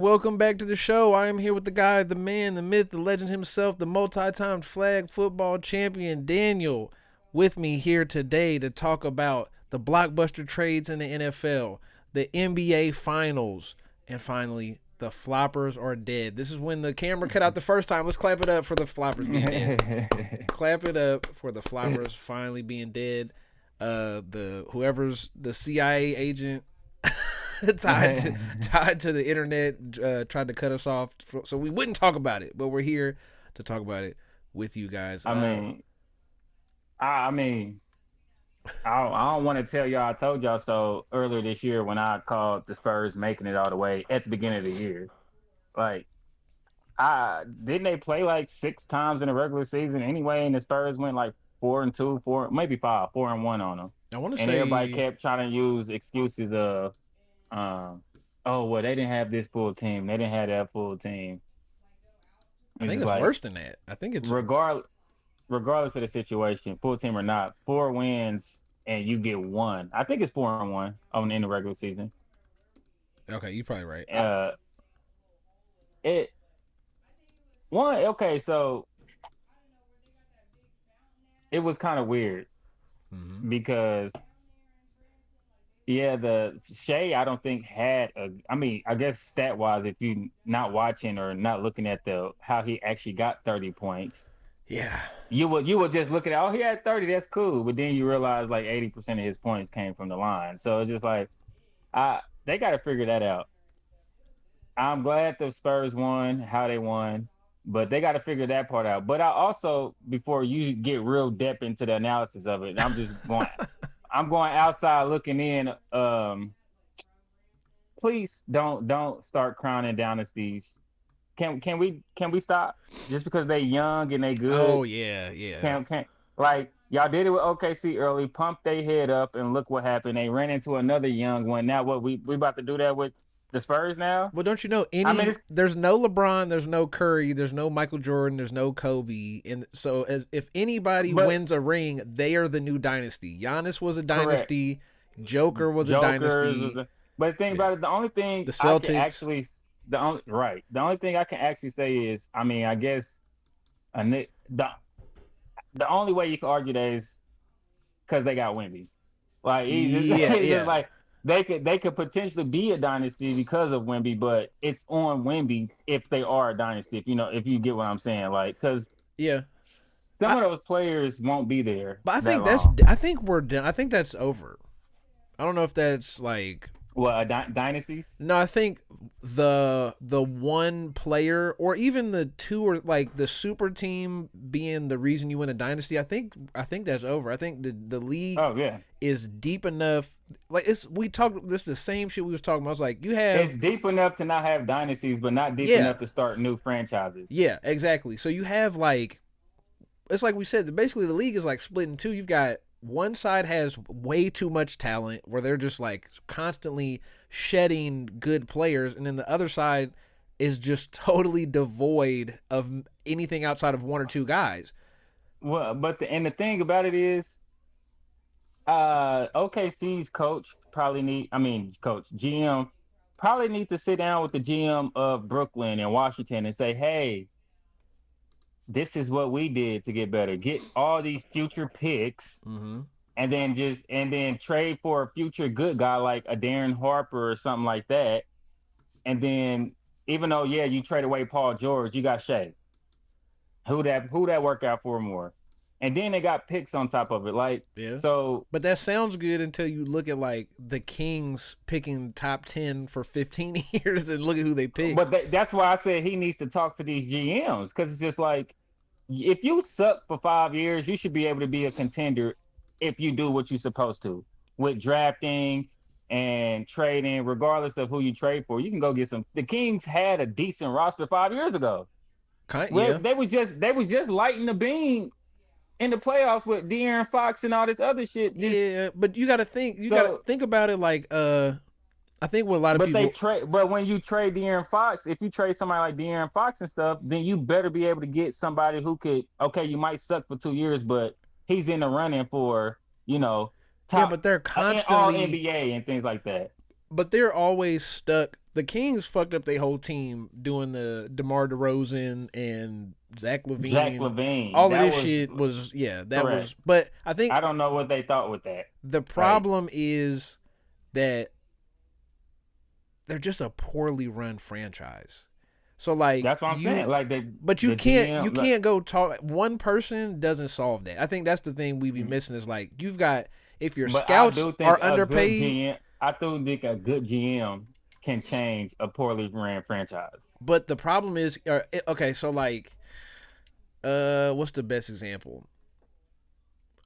Welcome back to the show. I am here with the guy, the man, the myth, the legend himself, the multi-time flag football champion, Daniel, with me here today to talk about the blockbuster trades in the NFL, the NBA Finals, and finally, the floppers are dead. This is when the camera cut out the first time. Let's clap it up for the floppers being dead. Clap it up for the floppers finally being dead. The whoever's the CIA agent tied to the internet, tried to cut us off so we wouldn't talk about it, but we're here to talk about it with you guys. I mean, I mean, I don't want to tell y'all I told y'all so earlier this year when I called the Spurs making it all the way at the beginning of the year. Like, I didn't they play like 6 times in the regular season anyway, and the Spurs went like 4-2, maybe 4-1 on them, I want to and everybody say kept trying to use excuses of, oh well, they didn't have this full team, they didn't have that full team. I It's think just it's like worse than that. I think it's regardless of the situation, full team or not, 4 wins and you get one. I think it's 4-1 on in the regular season. okay. You're probably right. Uh, it one okay, so it was kind of weird Mm-hmm. because yeah, the Shea I don't think had a. I mean, I guess stat wise, if you not watching or not looking at the how he actually got 30 points, Yeah, you would just look at oh he had 30, that's cool, but then you realize like 80% of his points came from the line, so it's just like they got to figure that out. I'm glad the Spurs won, how they won, but they got to figure that part out. But I also, before you get real depth into the analysis of it, I'm going outside looking in. Please don't start crowning dynasties. Can we stop just because they young and they oh good? yeah, yeah. Can like y'all did it with OKC early, pumped their head up, and look what happened. They ran into another young one. Now what we about to do that with the Spurs now? Well, don't you know I mean, any? it's There's no LeBron, there's no Curry, there's no Michael Jordan, there's no Kobe, and so as if anybody but wins a ring, they are the new dynasty. Giannis was a correct. dynasty. Joker was a Jokers, dynasty. but the thing Yeah. about it, the only thing The I can Celtics. actually the only thing I can actually say is, I mean, I guess the only way you can argue that is because they got Wemby. Like he's just, Yeah, it's just yeah, like they could potentially be a dynasty because of Wemby, but it's on Wemby if they are a dynasty. If you get what I'm saying, like because yeah. some I, of those players won't be there but I that think that's. long. I think we're done. I think that's over. I don't know if that's like. Well, dynasties, No, I think the one player or even the two or like the super team being the reason you win a dynasty. I think that's over. I think the league oh yeah, is deep enough. Like it's we talked. This is the same shit we was talking about. I was like, you it's have deep enough to not have dynasties, but not deep yeah, enough to start new franchises. yeah, exactly. So you have like it's like we said. Basically, the league is like split in two. You've got one side has way too much talent where they're just like constantly shedding good players, and then the other side is just totally devoid of anything outside of one or two guys. Well, but the thing about it is, OKC's coach GM probably need to sit down with the GM of Brooklyn and Washington and say, hey, this is what we did to get better. Get all these future picks Mm-hmm. and then trade for a future good guy like a Darren Harper or something like that. And then even though yeah, you trade away Paul George, you got Shea. Who that work out for more? And then they got picks on top of it. Like Yeah. so But that sounds good until you look at like the Kings picking top 10 for 15 years and look at who they picked. but that's why I said he needs to talk to these GMs because it's just like if you suck for 5 years, you should be able to be a contender if you do what you're supposed to with drafting and trading, regardless of who you trade for. You can go get some. The Kings had a decent roster 5 years ago. Where Yeah. they was just lighting the beam in the playoffs with De'Aaron Fox and all this other shit. Yeah, but you got to So think about it like I think what a lot of But they people trade. But when you trade De'Aaron Fox, if you trade somebody like De'Aaron Fox and stuff, then you better be able to get somebody who could. Okay, you might suck for 2 years, but he's in the running for you know yeah, top but they're all constantly NBA and things like that. but they're always stuck. The Kings fucked up their whole team doing the DeMar DeRozan and Zach Zach LaVine. LaVine, All of that this was shit was that correct. was. But I I think don't know what they thought with that. the Like, problem is that they're just a poorly run franchise. So like that's what I'm saying. Like but the you GM, like, can't go talk. One person doesn't solve that. I think that's the thing we be mm, missing is like you've got if your but I scouts do think are a good underpaid, GM. I do think a good GM can change a poorly ran franchise. but the problem is okay. So like, what's the best example?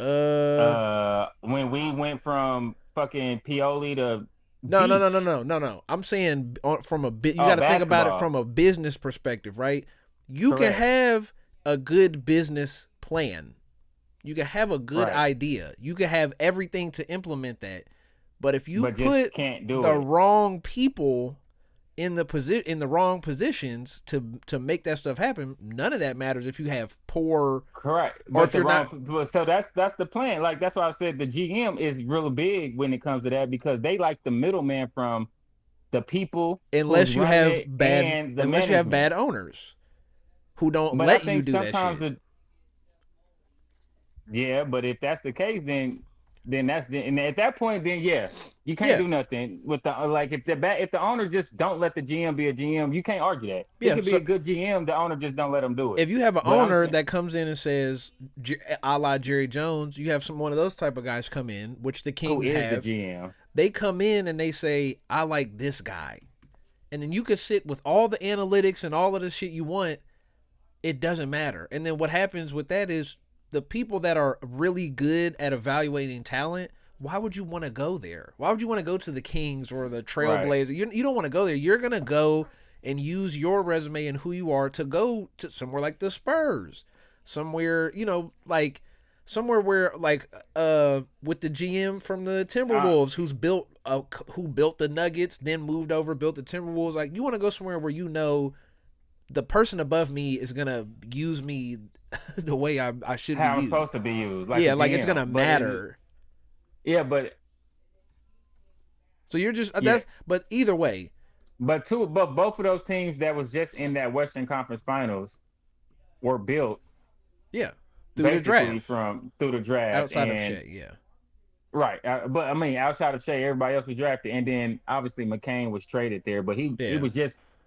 Uh, When we went from fucking Pioli to no, no, no, no, Beach, no, no, no. I'm saying from a bit. You got oh, to think about it basketball, from a business perspective, right? You can correct, have a good business plan. You can have a good right, idea. You can have everything to implement that. But if you but just put can't do the it. wrong people in the wrong positions to make that stuff happen, none of that matters if you have poor Correct, or but if the you're not wrong. So that's the plan. Like that's why I said the GM is real big when it comes to that because they like the middleman from the people who's running it and the unless you have management. bad owners who don't But I let you think do that sometimes shit. it, yeah. But if that's the case, then and at that point, then yeah, you can't Yeah. do nothing with the like if the owner just don't let the GM be a GM, you can't argue that. He Yeah. could be a So good GM, the owner just don't let him do it. if you have an But I'm owner saying, that comes in and says, a la Jerry Jones, you have one of those type of guys come in, which the who Kings is the have. GM? They come in and they say, I like this guy. And then you could sit with all the analytics and all of the shit you want. It doesn't matter. And then what happens with that is the people that are really good at evaluating talent, why would you want to go there? Why would you want to go to the Kings or the Right. Trailblazers? You don't want to go there. You're going to go and use your resume and who you are to go to somewhere like the Spurs. Somewhere, like somewhere where like with the GM from the Uh, Timberwolves who built the Nuggets, then moved over, built the Timberwolves. Like you want to go somewhere where the person above me is gonna use me the way I should be how I'm used. supposed to be used, like a Yeah, like it's gonna GM. But matter. yeah, but So you're just yeah, but either way, but both of those teams that was just in that Western Conference Finals were built yeah, through the basically draft, from through the draft outside of and Shea, yeah, right. But I mean, outside of Shea, everybody else was drafted, and then obviously McCain was traded there, but yeah,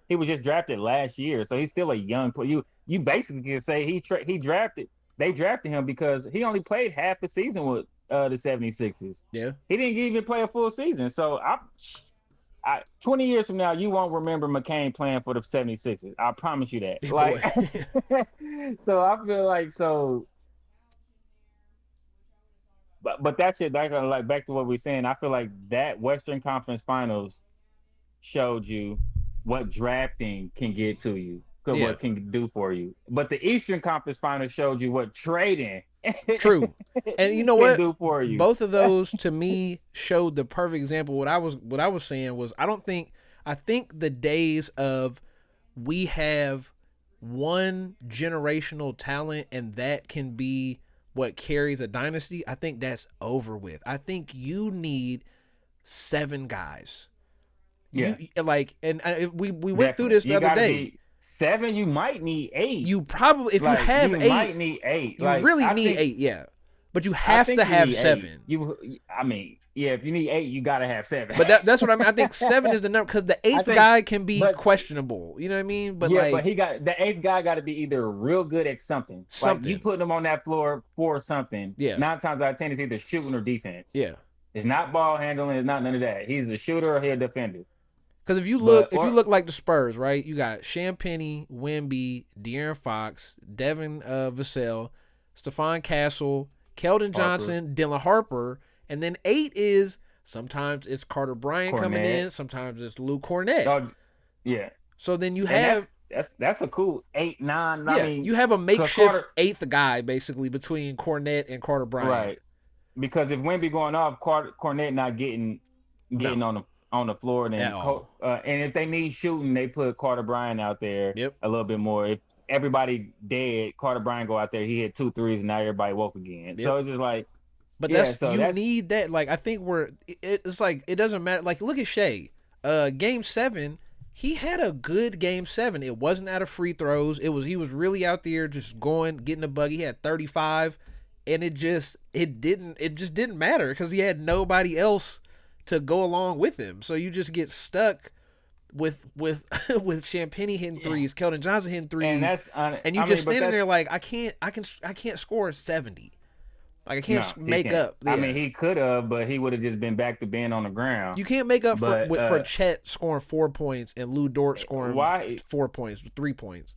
he was just drafted last year, so he's still a young player. You basically can say he drafted they drafted him because he only played half the season with the 76ers. yeah. He didn't even play a full season. So 20 years from now, you won't remember McCain playing for the 76ers. I promise you that. Like, Boy, so I feel like so, but that shit, like back to what we're saying. I feel like that Western Conference Finals showed you what drafting can get to you, yeah, what can do for you. But the Eastern Conference Finals showed you what trading true. And you know can what? do for you. Both of those to me showed the perfect example. What I was saying was I think the days of we have one generational talent and that can be what carries a dynasty, I think that's over with. I think you need seven guys. You Yeah, like, and we went through definitely. this the You other got to day. be seven. You might need eight. You probably, if you Like have you eight, might need eight. you Like really need eight, yeah. But you I have to think you have need eight. seven. I mean, yeah. If you need eight, you got to have seven. But that's what I mean. I think seven is the number because the I eighth think, guy can be but questionable. You know what I mean? But yeah, but like he got the eighth guy got to be either real good at something. Like you something, putting him on that floor for something. yeah, 9 times out of 10, it's either shooting or defense. yeah. It's not ball handling. It's not none of that. He's a shooter or he's a defender. Because But if you or look like the Spurs, right? You got Champagnie, Wemby, De'Aaron Fox, Devin Vassell, Stephon Castle, Keldon Harper, Johnson, Dylan Harper, and then eight is sometimes it's Carter Bryant coming Cornette. in, sometimes it's Lou Cornett. Oh, yeah. So then you And have that's a cool 8, 9. I yeah, mean, you have a because makeshift Carter, eighth guy basically between Cornette and Carter Bryant. right? Because if Wemby going off, Cornette not getting No, on the floor, at then all. and if they need shooting, they put Carter Bryant out there Yep. a little bit more. If everybody dead, Carter Bryant go out there, he hit 2 threes, and now everybody woke again. Yep. So it's just like But Yeah, that's so you that's need that. Like I think it's like it doesn't matter. Like look at Shea. Game 7, he had a good game 7. It wasn't out of free throws. He was really out there just going, getting a bug. He had 35, and it just didn't matter because he had nobody else to go along with him. So you just get stuck with with Champagny hitting yeah, threes, Keldon Johnson hitting and threes, that's and you I just mean, but standing that's there like I can't score 70. Like I no, can't he make can't. up. I mean, Yeah. he could have, but he would have just been back to being on the ground. You can't make up But for Chet scoring 4 points and Lou Dort scoring why 4 points, 3 points.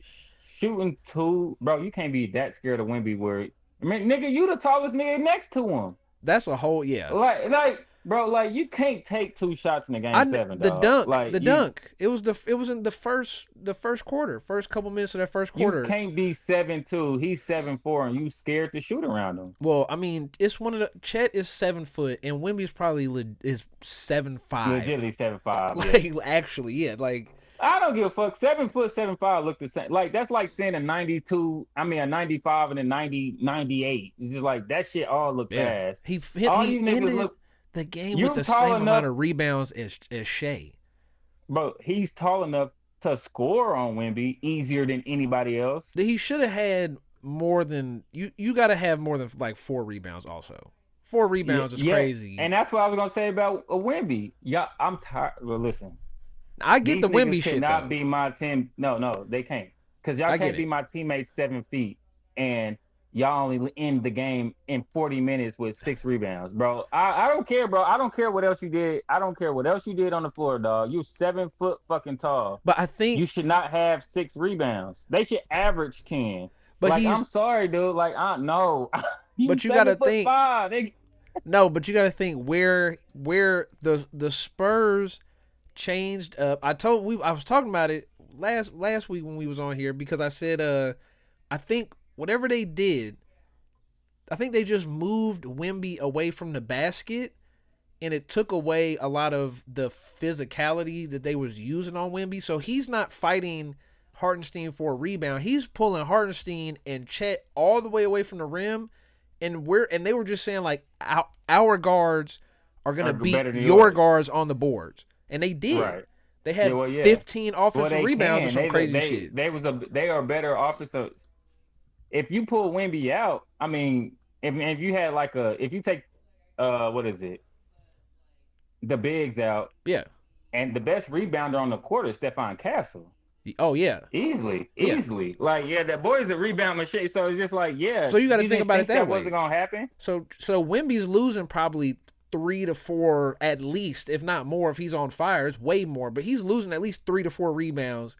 shooting two, bro? You can't be that scared of Wemby. Where I mean, nigga, you the tallest nigga next to him. That's a whole yeah. Bro, like you can't take 2 shots in the game 7, dog. Like The you, dunk. It was in the first quarter, first couple minutes of that first you quarter. can't be 7'2". He's 7'4", and you scared to shoot around him. Well, I mean, it's one of the Chet is 7 foot and Wemby's probably is 7'5". Legitimately 7'5". Like Yeah. actually, yeah, like I don't give a fuck. 7', 7'5" look the same. Like that's like saying a 92. I mean a 95 and a 90, 98. It's just like that shit all look yeah. fast. He All you niggas ended look. the game with You the tall same enough, amount of rebounds as Shea. bro. He's tall enough to score on Wemby easier than anybody else. He should have had more than you got to have more than like 4 rebounds also. 4 rebounds is Yeah, crazy. and that's what I was gonna say about a Wemby. Yeah, I'm tired. Well, listen, I get these the niggas Wemby shit cannot though. be my team. No, they can't. Cause y'all I can't get be it. my teammates 7 feet, and y'all only end the game in 40 minutes with 6 rebounds, bro. I don't care, bro. I don't care what else you did. I don't care what else you did on the floor, dog. You 7 foot fucking tall. But I think You should not have 6 rebounds. They should average 10. but Like, I'm he's sorry, dude. Like, I no. You but you got to 7'5". think no, but you got to think where the Spurs changed up. I was talking about it last week when we was on here because I said I think whatever they did, I think they just moved Wemby away from the basket and it took away a lot of the physicality that they was using on Wemby. So he's not fighting Hartenstein for a rebound. He's pulling Hartenstein and Chet all the way away from the rim, and they were just saying like our guards are gonna are beat better than your yours. guards on the boards, and they did. Right. They had Yeah, well, yeah. 15 Well, offensive they rebounds or can. some crazy shit. They are better offensive. If you pull Wemby out, I mean, if you had like if you take what is it, the bigs out, Yeah. and the best rebounder on the court is Stephon Castle. Oh yeah. Easily, Yeah. easily. Like, yeah, that boy is a rebound machine. So it's just like, yeah. So you got to you think didn't about it that way. wasn't gonna happen. So Wemby's losing probably 3 to 4 at least, if not more, if he's on fire. It's way more, but he's losing at least 3 to 4 rebounds,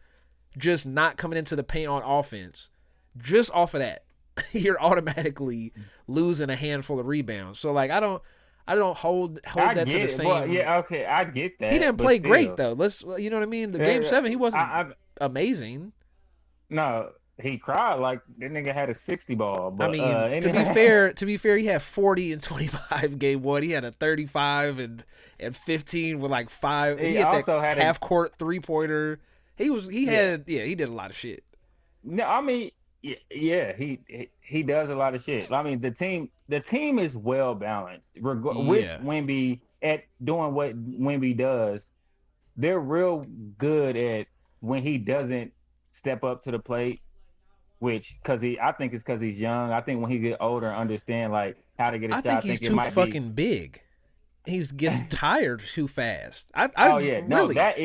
just not coming into the paint on offense. Just off of that, you're automatically losing a handful of rebounds. So like I don't hold I that to get the it. same. Well, yeah, okay, I get that. He didn't but play still. great though. You know what I mean? The game 7, he wasn't amazing. No, he cried like that nigga had a 60 ball. But, I mean, to be fair, he had 40 and 25 game 1. He had a 35 and 15 with like 5. He hit also that had half court 3-pointer. He did a lot of shit. No, I mean, yeah, he does a lot of shit. I mean, the team is well balanced. With Wemby at doing what Wemby does, they're real good at when he doesn't step up to the plate. Which, I think it's because he's young. I think when he get older, understand like how to get a shot. I think he's too fucking big. He gets tired too fast. Really? that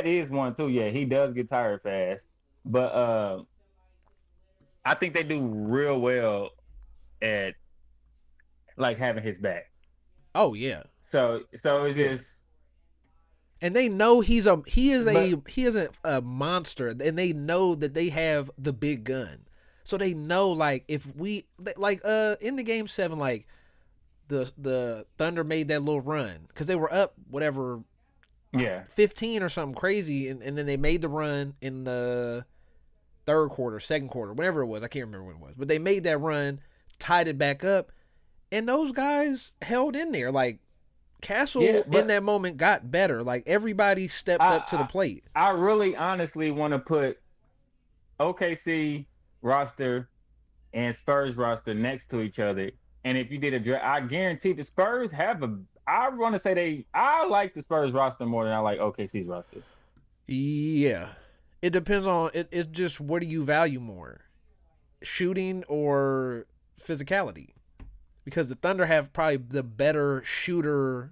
is one too. Yeah, he does get tired fast, but I think they do real well at like having his back. Oh yeah. So it's just. And they know he is a monster, and they know that they have the big gun. So they know like if we like in the game 7, like the Thunder made that little run because they were up whatever, 15 or something crazy, and then they made the run in the third quarter, second quarter, whatever it was. I can't remember when it was, but they made that run, tied it back up, and those guys held in there like. Castle in that moment got better. Like everybody stepped up to the plate. I really honestly want to put OKC roster and Spurs roster next to each other And if you did a draft, I guarantee the Spurs have a. I want to say I like the Spurs roster more than I like OKC's roster. Yeah, it depends on it. It's just what do you value more, shooting or physicality? Because the Thunder have probably the better shooting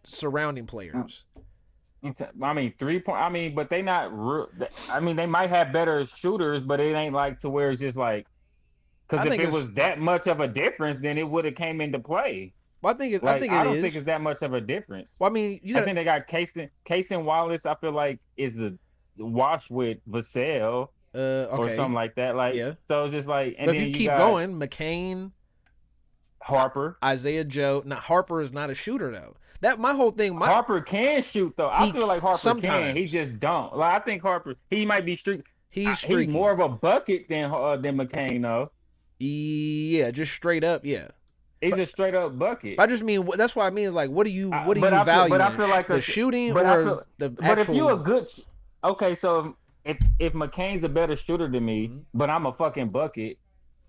surrounding players. I mean, 3 point. I mean, but they not. I mean, they might have better shooters, but it ain't like to where it's just like. Because if it was that much of a difference, then it would have came into play. Well, I think it I don't is. think it's that much of a difference. Well, I mean, I think they got Casey Wallace. I feel like is a wash with Vassell okay. or something like that. Like, yeah. So it's just like. And but then if you keep going, McCain, Harper, Isaiah Joe. Now Harper is not a shooter though. That my whole thing. Harper can shoot though. I feel like Harper can. He just don't. Like I think Harper. He might be streaky. He's more of a bucket than McCain though. Yeah, just straight up. Yeah. He's a straight up bucket. I just mean that's what I mean. Is like, what do you value? But I feel like the shooting or the actual. But if you a good, okay, so if McCain's a better shooter than me, but I'm a fucking bucket,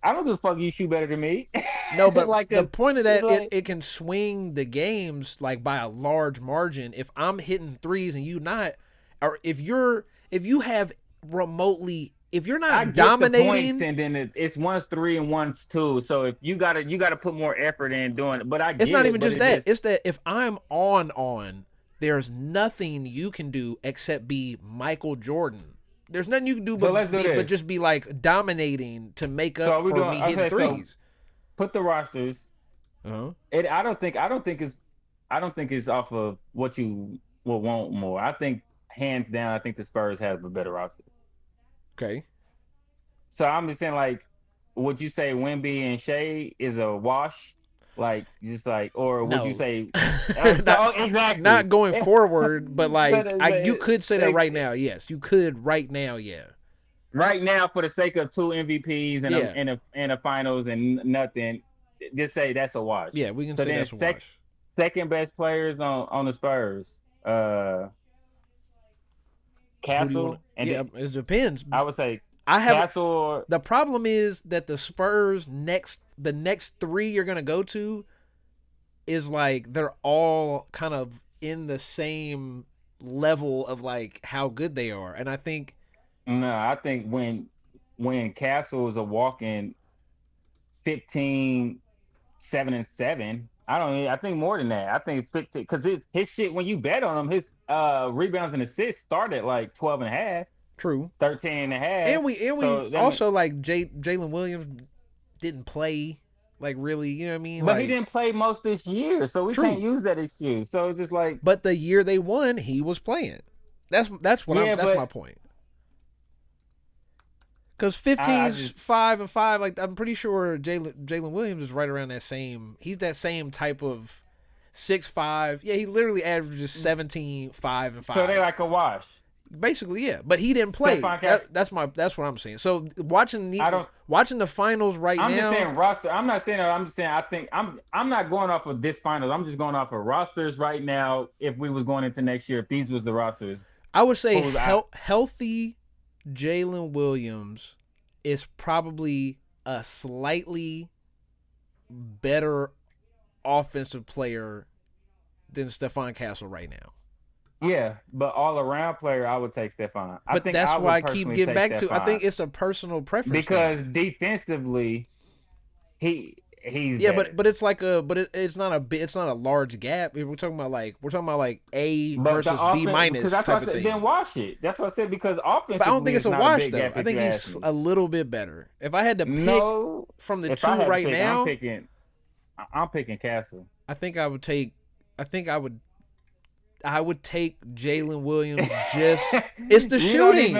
I don't give a fuck. You shoot better than me. No, but like the point of that, it can swing the games like by a large margin. If I'm hitting threes and you not, or if you have remotely. If you're not dominating, and then it's one's 3 and one's 2. So if you gotta put more effort in doing it. But it's not even just that. It's that if I'm on, there's nothing you can do except be Michael Jordan. There's nothing you can do but just be like dominating to make up for me hitting threes. So put the rosters. I don't think it's off of what you will want more. I think hands down, I think the Spurs have a better roster. Okay. So I'm just saying, like, would you say Wemby and Shea is a wash? Like, just like, or would you say exactly not going forward, but like you could say that right now. Yes, you could right now. Yeah. Right now, for the sake of 2 MVPs and a finals and nothing, just say that's a wash. Yeah, we can say that's a wash. Second best players on the Spurs. Castle it depends. I would say Castle. The problem is that the Spurs the next 3 you're gonna go to is like they're all kind of in the same level of like how good they are, and I think when Castle is a walk-in 15, 7-7. I think more than that. I think 15 because his shit when you bet on him, his rebounds and assists start at like 12.5. True. 13.5. And we also like Jalen Williams didn't play like really, you know what I mean? But he didn't play most this year, so we can't use that excuse. So it's just like. But the year they won, he was playing. That's that's my point. Because 15's 5 and 5, like I'm pretty sure Jalen Williams is right around that same. He's that same type of 6'5". Yeah, he literally averages 17, 5 and 5. So they like a wash. Basically, yeah, but he didn't play. That's what I'm saying. So watching the finals now. I'm just saying roster. I'm not saying that. I'm just saying I think I'm not going off of this finals. I'm just going off of rosters right now. If we was going into next year, if these was the rosters, I would say healthy Jalen Williams is probably a slightly better offensive player than Stephon Castle right now. Yeah, but all around player, I would take Stephon. But that's why I keep getting back to. I think it's a personal preference because defensively, he's better. but it's like it's not a large gap. We're talking about like A versus B minus type of thing. Then wash it. That's what I said because offensively, but I don't think it's a wash though. I think he's a little bit better. If I had to pick from the two right now, I'm picking Castle. I would take Jalen Williams. It's the shooting.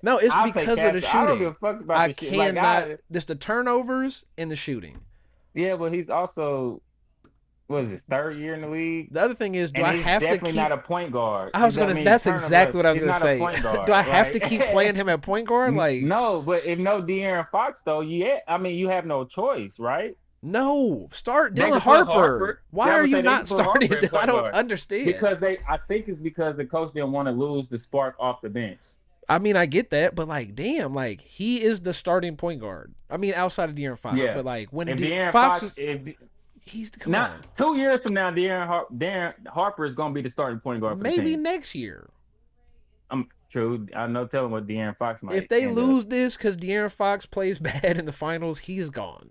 No, it's because of the shooting. I don't give a fuck about the shooting. I cannot. It's the turnovers and the shooting. Yeah, but he's also his 3rd year in the league? The other thing is, do I have to keep? Definitely not a point guard. That's exactly what I was gonna say. Do I have to keep playing him at point guard? Like no, but if no De'Aaron Fox though, you have no choice, right? No, start Dylan Harper. Why are you not starting? I don't understand. I think it's because the coach didn't want to lose the spark off the bench. I mean, I get that, but like, damn, like he is the starting point guard. I mean, outside of De'Aaron Fox, Yeah. but like when If De'Aaron Fox Fox, is, if he's come not on, 2 years from now, Darren Harper is going to be the starting point guard for the maybe team. next year. I'm true. I know telling what De'Aaron Fox might If they end lose up. this because De'Aaron Fox plays bad in the finals, he's gone.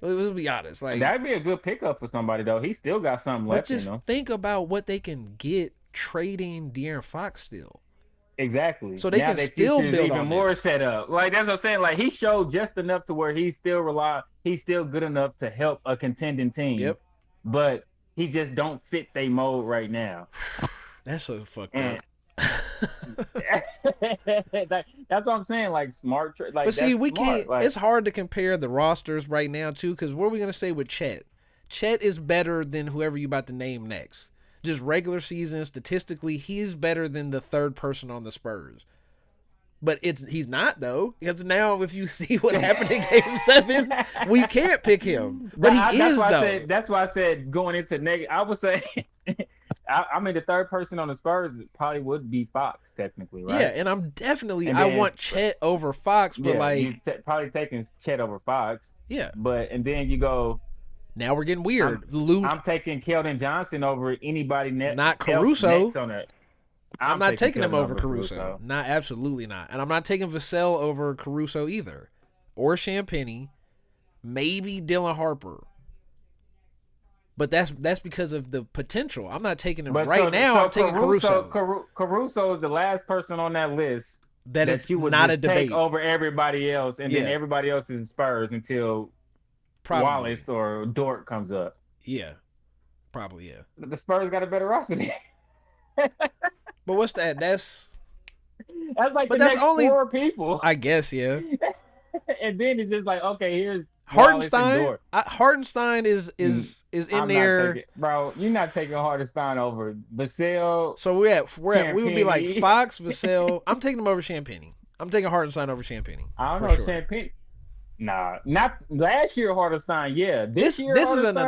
Let's be honest, like That'd be a good pickup for somebody though. He still got something but left in just him. think about what they can get trading De'Aaron Fox still. Exactly. So they now can their still future is build even on more this. set up. Like that's what I'm saying. Like he showed just enough to where he's still good enough to help a contending team, Yep. but he just don't fit their mold right now. That's so fucked And up. that's what I'm saying. Like smart, like But see, that's we smart. can't. Like It's hard to compare the rosters right now too, because what are we gonna say with Chet? Chet is better than whoever you about to name next. Just regular season, statistically, he's better than the third person on the Spurs. But he's not though, because now if you see what happened in Game 7, we can't pick him. But he is though. That's why I said going into negative. I would say, I mean, the third person on the Spurs probably would be Fox technically, right? Yeah, and I'm definitely And I then- want Chet over Fox, but Yeah, like you probably taking Chet over Fox. yeah. But and then you go, Now we're getting weird. Luke, I'm taking Keldon Johnson over anybody not else Caruso. next on it. I'm not taking him Keldon over Caruso. Not absolutely not. And I'm not taking Vassell over Caruso either. Or Champagnie. Maybe Dylan Harper. But that's because of the potential. I'm not taking him now. I'm taking Caruso. Caruso is the last person on that list that is you would not just a debate take over everybody else, and then everybody else is Spurs until Wallace or Dort comes up. Yeah. Probably, yeah. The Spurs got a better roster than But what's that? That's like the next only 4 people. I guess, yeah. And then it's just like, okay, here's Hartenstein. Hartenstein is in there, bro. You're not taking Hartenstein over Vassell. So we would be like Fox, Vassell. I'm taking them over Champagnie. I'm taking Hartenstein over Champagnie. I don't know, Champagnie. Nah, not last year Hartenstein. Yeah, this year this is an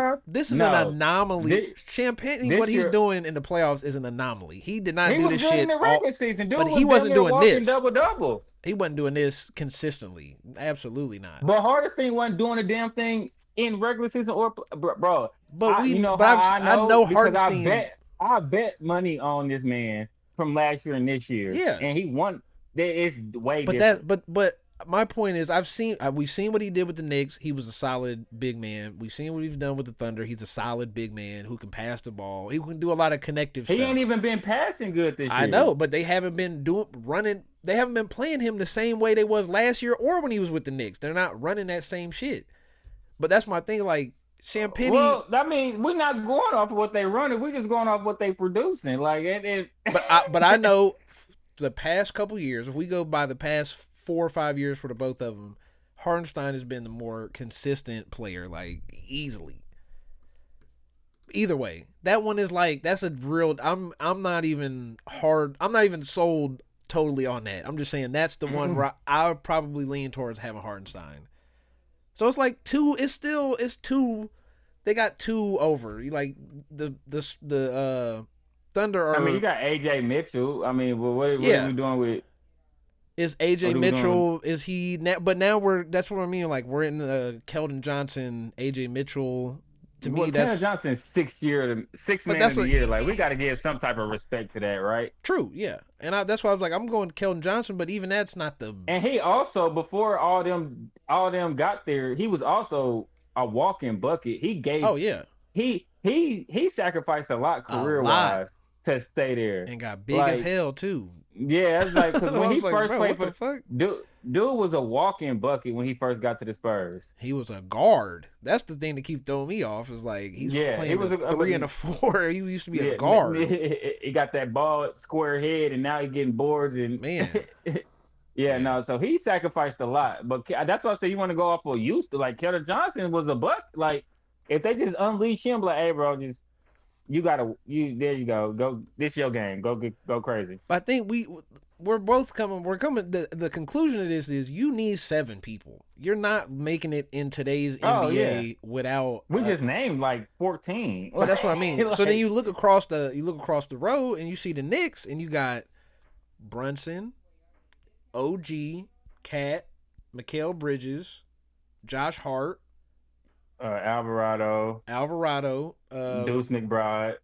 anomaly. Champagnie, what he's doing in the playoffs is an anomaly. He did not do this shit in the regular season, but he wasn't doing this. Double. He wasn't doing this consistently. Absolutely not. But Hartenstein wasn't doing a damn thing in regular season or bro. But I know Hartenstein. I bet money on this man from last year and this year. Yeah, and he won. It's way different. But my point is, we've seen what he did with the Knicks. He was a solid big man. We've seen what he's done with the Thunder. He's a solid big man who can pass the ball. He can do a lot of connective stuff. He ain't even been passing good this year. I know, but they haven't been running. They haven't been playing him the same way they was last year or when he was with the Knicks. They're not running that same shit. But that's my thing. Like Champagnie. Well, I mean, we're not going off of what they running. We're just going off what they producing. Like it. But I know the past couple years. If we go by the past 4 or 5 years for the both of them, Hartenstein has been the more consistent player, like easily. Either way, that one is like that's a real. I'm not even sold totally on that. I'm just saying that's the one where I would probably lean towards having Hartenstein. So it's like 2. It's 2. They got 2 over. Like the Thunder are. I mean, you got AJ Mitchell. I mean, what are we doing with? Is AJ Mitchell? Is he? But now that's what I mean. Like we're in the Keldon Johnson, AJ Mitchell. To me, that's Keldon Johnson's 6th man of the year. Like we got to give some type of respect to that, right? True, yeah. And that's why I was like, I'm going Keldon Johnson. But even that's not the. And he also, before all them got there, he was also a walking bucket. He gave. Oh yeah. He sacrificed a lot career wise to stay there and got big as hell too. Yeah, it's like because when he first played for the fuck? Dude was a walk-in bucket when he first got to the Spurs. He was a guard. That's the thing that keeps throwing me off. Is like he's playing a 3 and a 4. He used to be a guard. He got that ball square head, and now he's getting boards and man. No. So he sacrificed a lot, but that's why I say you want to go off of used to. Like Keldon Johnson was a buck. Like if they just unleash him, like hey bro, just. There you go. This your game. Go crazy. I think we're both coming. The conclusion of this is you need 7 people. You're not making it in today's NBA without. We just named like 14. But that's what I mean. So then you look across the road and you see the Knicks and you got Brunson, OG, Cat, Mikal Bridges, Josh Hart, Alvarado, Alvarado, Deuce McBride.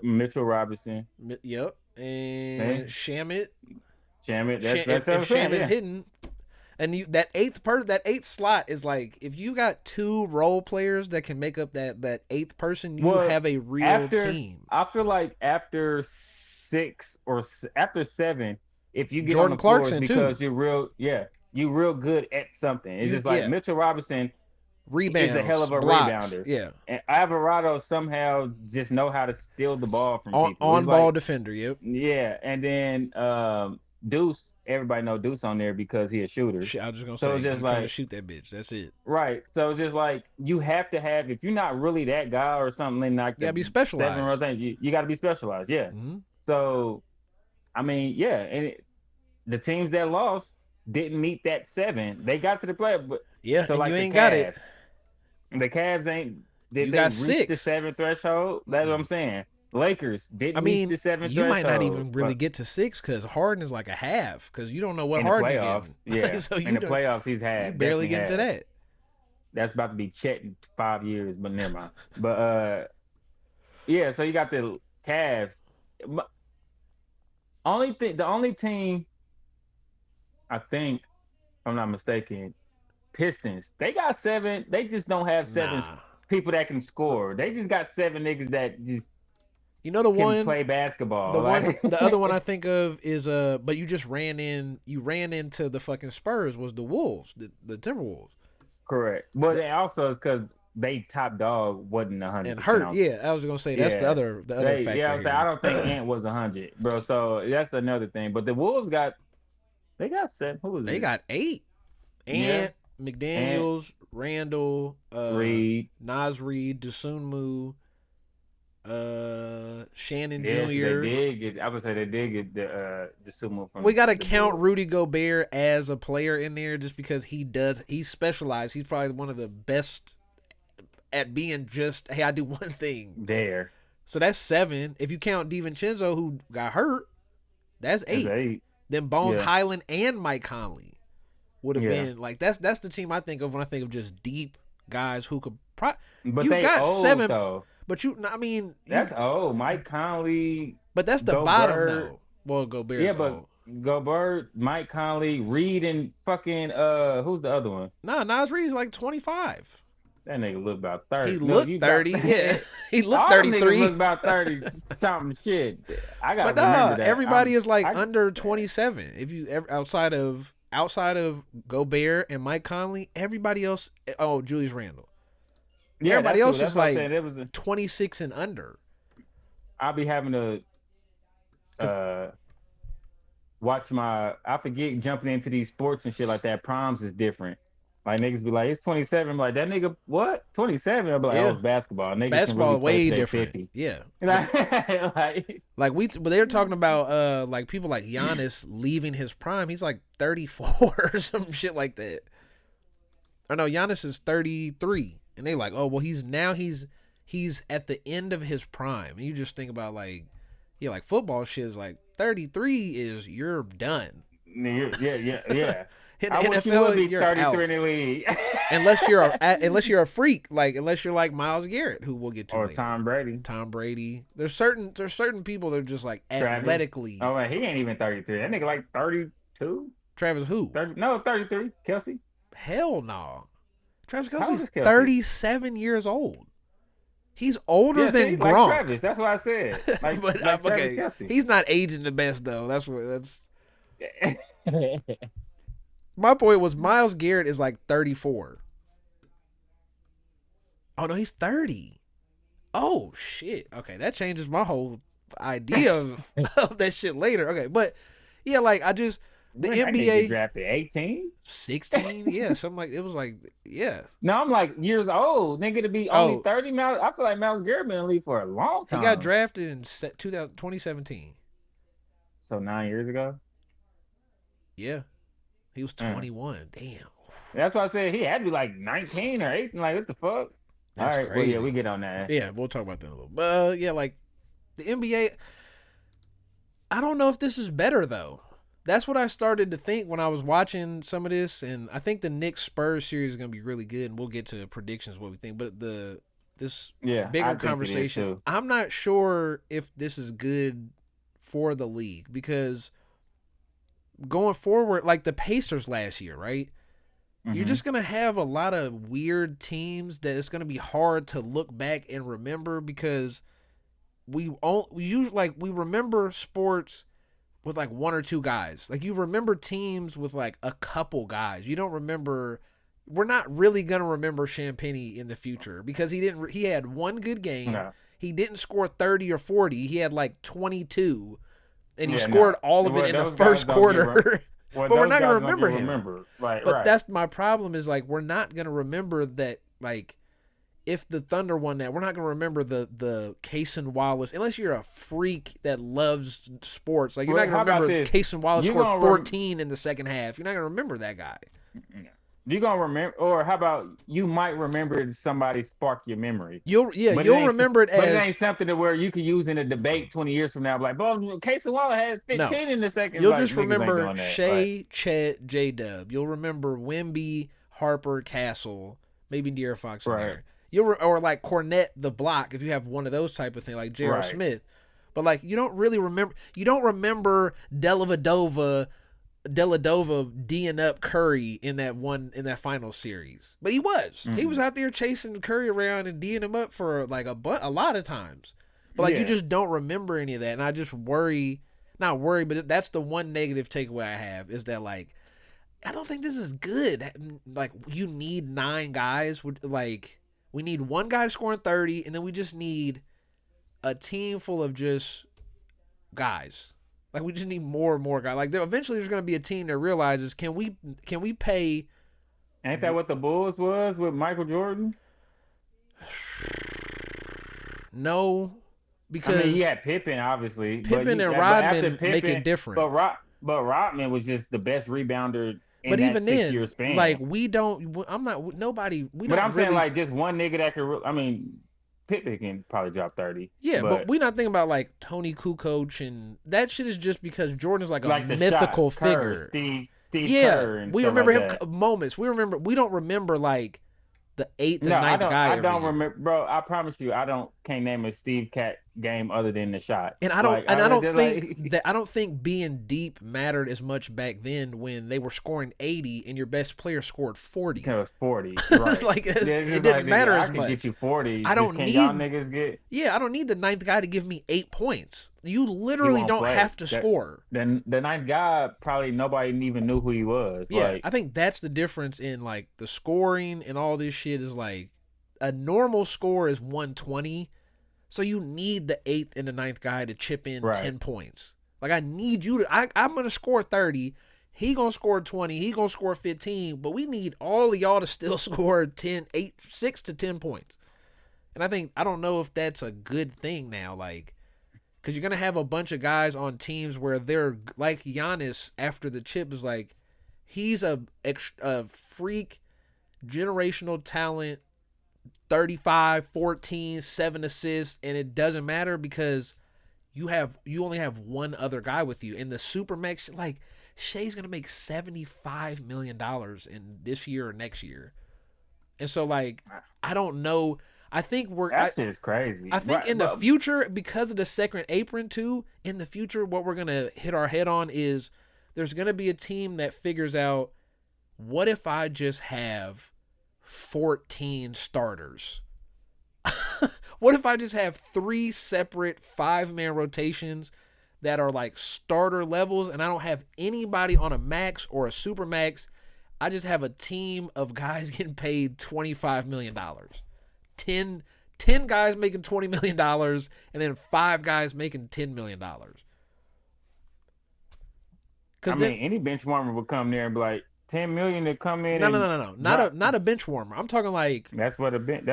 Mitchell Robinson. Yep, and Hey, Shamit. Shamit. That's what If I'm saying. Shamit's Yeah. hitting, and that eighth slot is like if you got two role players that can make up that eighth person, you Well, have a real after team. I feel like after after 7, if you get on Jordan the floor, it's Clarkson too. because you're real good at something. It's You just like Mitchell Robinson is a hell rebounds, of a blocks, rebounder. yeah, And Alvarado somehow just know how to steal the ball from people. on It's ball like, defender. Yep. yeah, and then Deuce, everybody know Deuce on there because he a shooter. I was just gonna So say it's just he trying to like, shoot that bitch. That's it. right. So it's just like you have to have, if you're not really that guy or something in like You gotta the be 7 or specialized. thing, you got to be specialized. Yeah. Mm-hmm. So I mean, yeah, and the teams that lost didn't meet that 7. They got to the play, but Yeah, so and you like ain't got it. The Cavs ain't. Did You they got reach the 6. 7 threshold? That's what I'm saying. Lakers I didn't reach mean, the 7 you might not threshold, even really but get to 6 because Harden is like a half because you don't know what in the Harden you playoffs, getting. yeah, So in the playoffs, he's you had barely definitely get into had. that. That's about to be Chet in 5 years, but never mind. But yeah. So you got the Cavs. The only team I think, if I'm not mistaken, Pistons. They got 7. They just don't have 7 Nah. people that can score. They just got 7 niggas that just You know the can one, play basketball. Like the other one I think of is but you just ran into the fucking Spurs was the Wolves, the Timberwolves. correct. But it also is because they top dog wasn't And 100% Hurt, on. yeah, I was gonna say that's Yeah, the other yeah. factor I'm saying I here. don't think Ant was 100, bro. So that's another thing. But the Wolves they got 7. Who was They it? got 8. Yeah, Ant, Ant, McDaniels, Randall, Reed. Nas Reed, Dosunmu, Shannon Yes, they Jr. did get. I would say they did get the sumo We from gotta the count Bulls. Rudy Gobert as a player in there just because he's specialized. He's probably one of the best at being just, hey, I do one thing. There, So that's 7. If you count DiVincenzo who got hurt, that's that's 8. 8. Then Bones Yeah, Highland and Mike Conley would have yeah. been like that's the team I think of when I think of just deep guys who could. But You they got old 7, though. but I mean, That's old. Mike Conley, but that's the bottom Gobert. though. Well, Gobert's Yeah, but old. Gobert, Mike Conley, Reed, and fucking who's the other one? Nah, Nas Reed's like 25. That nigga look about He 30. No, looked you 30. got Yeah, he looked all them niggas 33. look about 30 something shit. I gotta But remember that. everybody is like I under 27. If you outside of Gobert and Mike Conley, everybody else. Oh, Julius Randle. yeah, Everybody that's else that's is what I'm like saying. It was 26 and under. I'll be having to 'Cause watch I forget jumping into these sports and shit like that. Proms is different. Like niggas be like, it's 27. I'm like, that nigga, what? 27? I'll be like, oh, Yeah, it's basketball. Niggas can basketball really play way till they different. 50. Yeah, Like, but they were talking about like people like Giannis leaving his prime. He's like 34 or some shit like that. I know Giannis is 33, and they like, oh well, he's at the end of his prime. And you just think about like, yeah, like football shit is like 33 is you're done. yeah. In the I wish you NFL, would be you're 33 out. in the league. unless you're a freak, like unless you're like Myles Garrett, who we'll get to Or later. Tom Brady. Tom Brady. There's certain people that are just like Travis. athletically. Oh, man, he ain't even 33. That nigga like 32? Travis who? 30, no, 33. Kelsey. Hell no. Travis How old Kelce's is Kelsey? 37 years old. He's older Yeah, than see, Gronk. like Travis. That's what I said. Like, but like Travis okay, Kelsey. he's not aging the best though. That's my point was Myles Garrett is like 34. Oh no, he's 30. Oh shit. Okay, that changes my whole idea of that shit later. Okay, but yeah, like the When that nigga NBA drafted 18? 16, yeah, something like it was like yeah. No, I'm like years old. Nigga to be only 30. I feel like Myles Garrett been in the league for a long time. He got drafted in 2017. So 9 years ago? Yeah. He was 21. Damn. That's why I said he had to be like 19 or 18. Like, what the fuck? That's all right, crazy. well, yeah, we get on that. Yeah, we'll talk about that in a little. But yeah, like the NBA, I don't know if this is better though. That's what I started to think when I was watching some of this, and I think the Knicks Spurs series is going to be really good, and we'll get to predictions what we think. But this Yeah, I bigger think it is conversation, too. I'm not sure if this is good for the league because going forward, like the Pacers last year, right? You're Mm-hmm. just gonna have a lot of weird teams that it's gonna be hard to look back and remember because we remember sports with like one or two guys. Like you remember teams with like a couple guys. You don't remember. We're not really gonna remember Champagne in the future because he had one good game. No. He didn't score 30 or 40. He had like 22, and he Yeah, scored no. all of it Well, in the those guys first don't get quarter. well, But we're those not gonna guys don't get remember him. remembered. Right, But right. that's my problem is like we're not gonna remember that like if the Thunder won that, we're not gonna remember the Cason Wallace unless you're a freak that loves sports. Like you're Well, not how gonna about remember this? Cason Wallace You scored gonna 14 in the second half. You're not gonna remember that guy. you gonna remember, or how about you might remember somebody spark your memory, You'll but it ain't, remember it but it as ain't something to where you can use in a debate 20 years from now. Like, bro, Casey Waller had no. 15 in the second. You'll Like, just niggas ain't remember doing that. Like, Shea, Chet, J Dub. You'll remember Wemby, Harper, Castle, maybe De'Aaron Fox in right, there. Or like Cornette the block if you have one of those type of things like J.R. right. Smith. But like you don't remember Deladova D'ing up Curry in that final series. But he was. Mm-hmm. He was out there chasing Curry around and D'ing him up for like a lot of times. But like you just don't remember any of that. And I just not worry, but that's the one negative takeaway I have is that like I don't think this is good. Like you need 9 guys. Like we need one guy scoring 30 and then we just need a team full of just guys. Like we just need more and more guys. Like eventually there's going to be a team that realizes can we pay? Ain't that what the Bulls was with Michael Jordan? No, because I mean, he had Pippen obviously. Pippen and Rodman make it different. But Rodman was just the best rebounder in but that even 6-year then, span. like we don't. I'm not nobody. We but don't I'm really, saying like just one nigga that could. I mean, Pippen can probably drop 30. Yeah, but we're not thinking about like Tony Kukoc and that shit is just because Jordan is like a mythical figure. Steve yeah, Kerr and we stuff remember like him that. moments. We don't remember like the 8th and No, 9th guy. I don't remember, bro. I promise you, can't name a Steve Cat game other than the shot. And I don't think like... that I don't think being deep mattered as much back then when they were scoring 80 and your best player scored 40. It was 40. Right. It's like it didn't matter as much. I can get you 40. I don't need y'all niggas get. Yeah, I don't need the 9th guy to give me 8 points. You literally don't have to score. Then the 9th guy probably nobody even knew who he was. Yeah, like, I think that's the difference in like the scoring and all this shit is like a normal score is 120. So you need the 8th and the 9th guy to chip in 10 points. Like I need you to I'm going to score 30. He going to score 20. He going to score 15, but we need all of y'all to still score 6 to 10 points. And I don't know if that's a good thing now like cuz you're going to have a bunch of guys on teams where they're like Giannis after the chip is like he's a freak generational talent 35, 14, 7 assists, and it doesn't matter because you only have one other guy with you. In the Supermax, like Shea's gonna make $75 million in this year or next year. And so like I don't know. I think that's just crazy. I think in the future, because of the second apron too, in the future, what we're gonna hit our head on is there's gonna be a team that figures out what if I just have 14 starters? What if I just have 3 separate 5-man rotations that are like starter levels and I don't have anybody on a max or a super max? I just have a team of guys getting paid $25 million. 10 guys making $20 million and then 5 guys making $10 million. I mean, any bench warmer would come there and be like, 10 million to come in. No. Not a bench warmer. I'm talking like that's what a bench.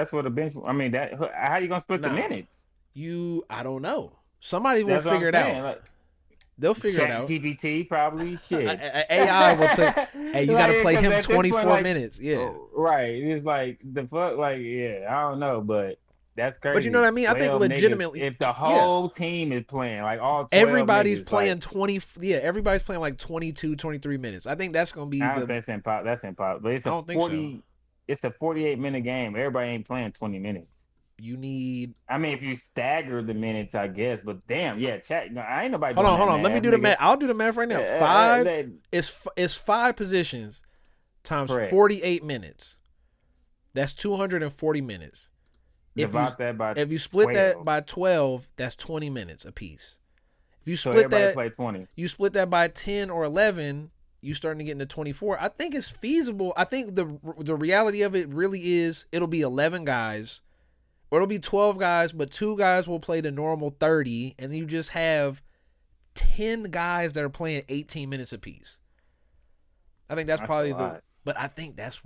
I mean, that how you gonna split the minutes? I don't know. Somebody will figure it out. Like, they'll figure it out. GPT probably shit. AI will take. Hey, you got to play him 24 minutes. Yeah. Right. It's like the fuck. Like I don't know, but That's But you know crazy. what I mean? I think 12 niggas. legitimately, If the yeah, whole team is playing, like all 12 everybody's niggas, playing like 20. Yeah, everybody's playing like 22, 23 minutes. I think that's gonna be I don't the. think that's impossible. That's impossible. But I don't think so. it's a 48-minute game. Everybody ain't playing 20 minutes. You need. I mean, if you stagger the minutes, I guess. But damn, yeah, chat. No, I ain't nobody Hold doing on, that hold on. Let me math, do the nigga. math. I'll do the math right now. Is 5 positions times Correct. 48 minutes. That's 240 minutes. Divide that by If you split 12. that by 12, that's 20 minutes apiece. If you So split everybody that, play 20. you split that by 10 or 11, you starting to get into 24. I think it's feasible. I think the reality of it really is it'll be 11 guys or it'll be 12 guys, but 2 guys will play the normal 30, and you just have 10 guys that are playing 18 minutes apiece. I think that's probably but I think that's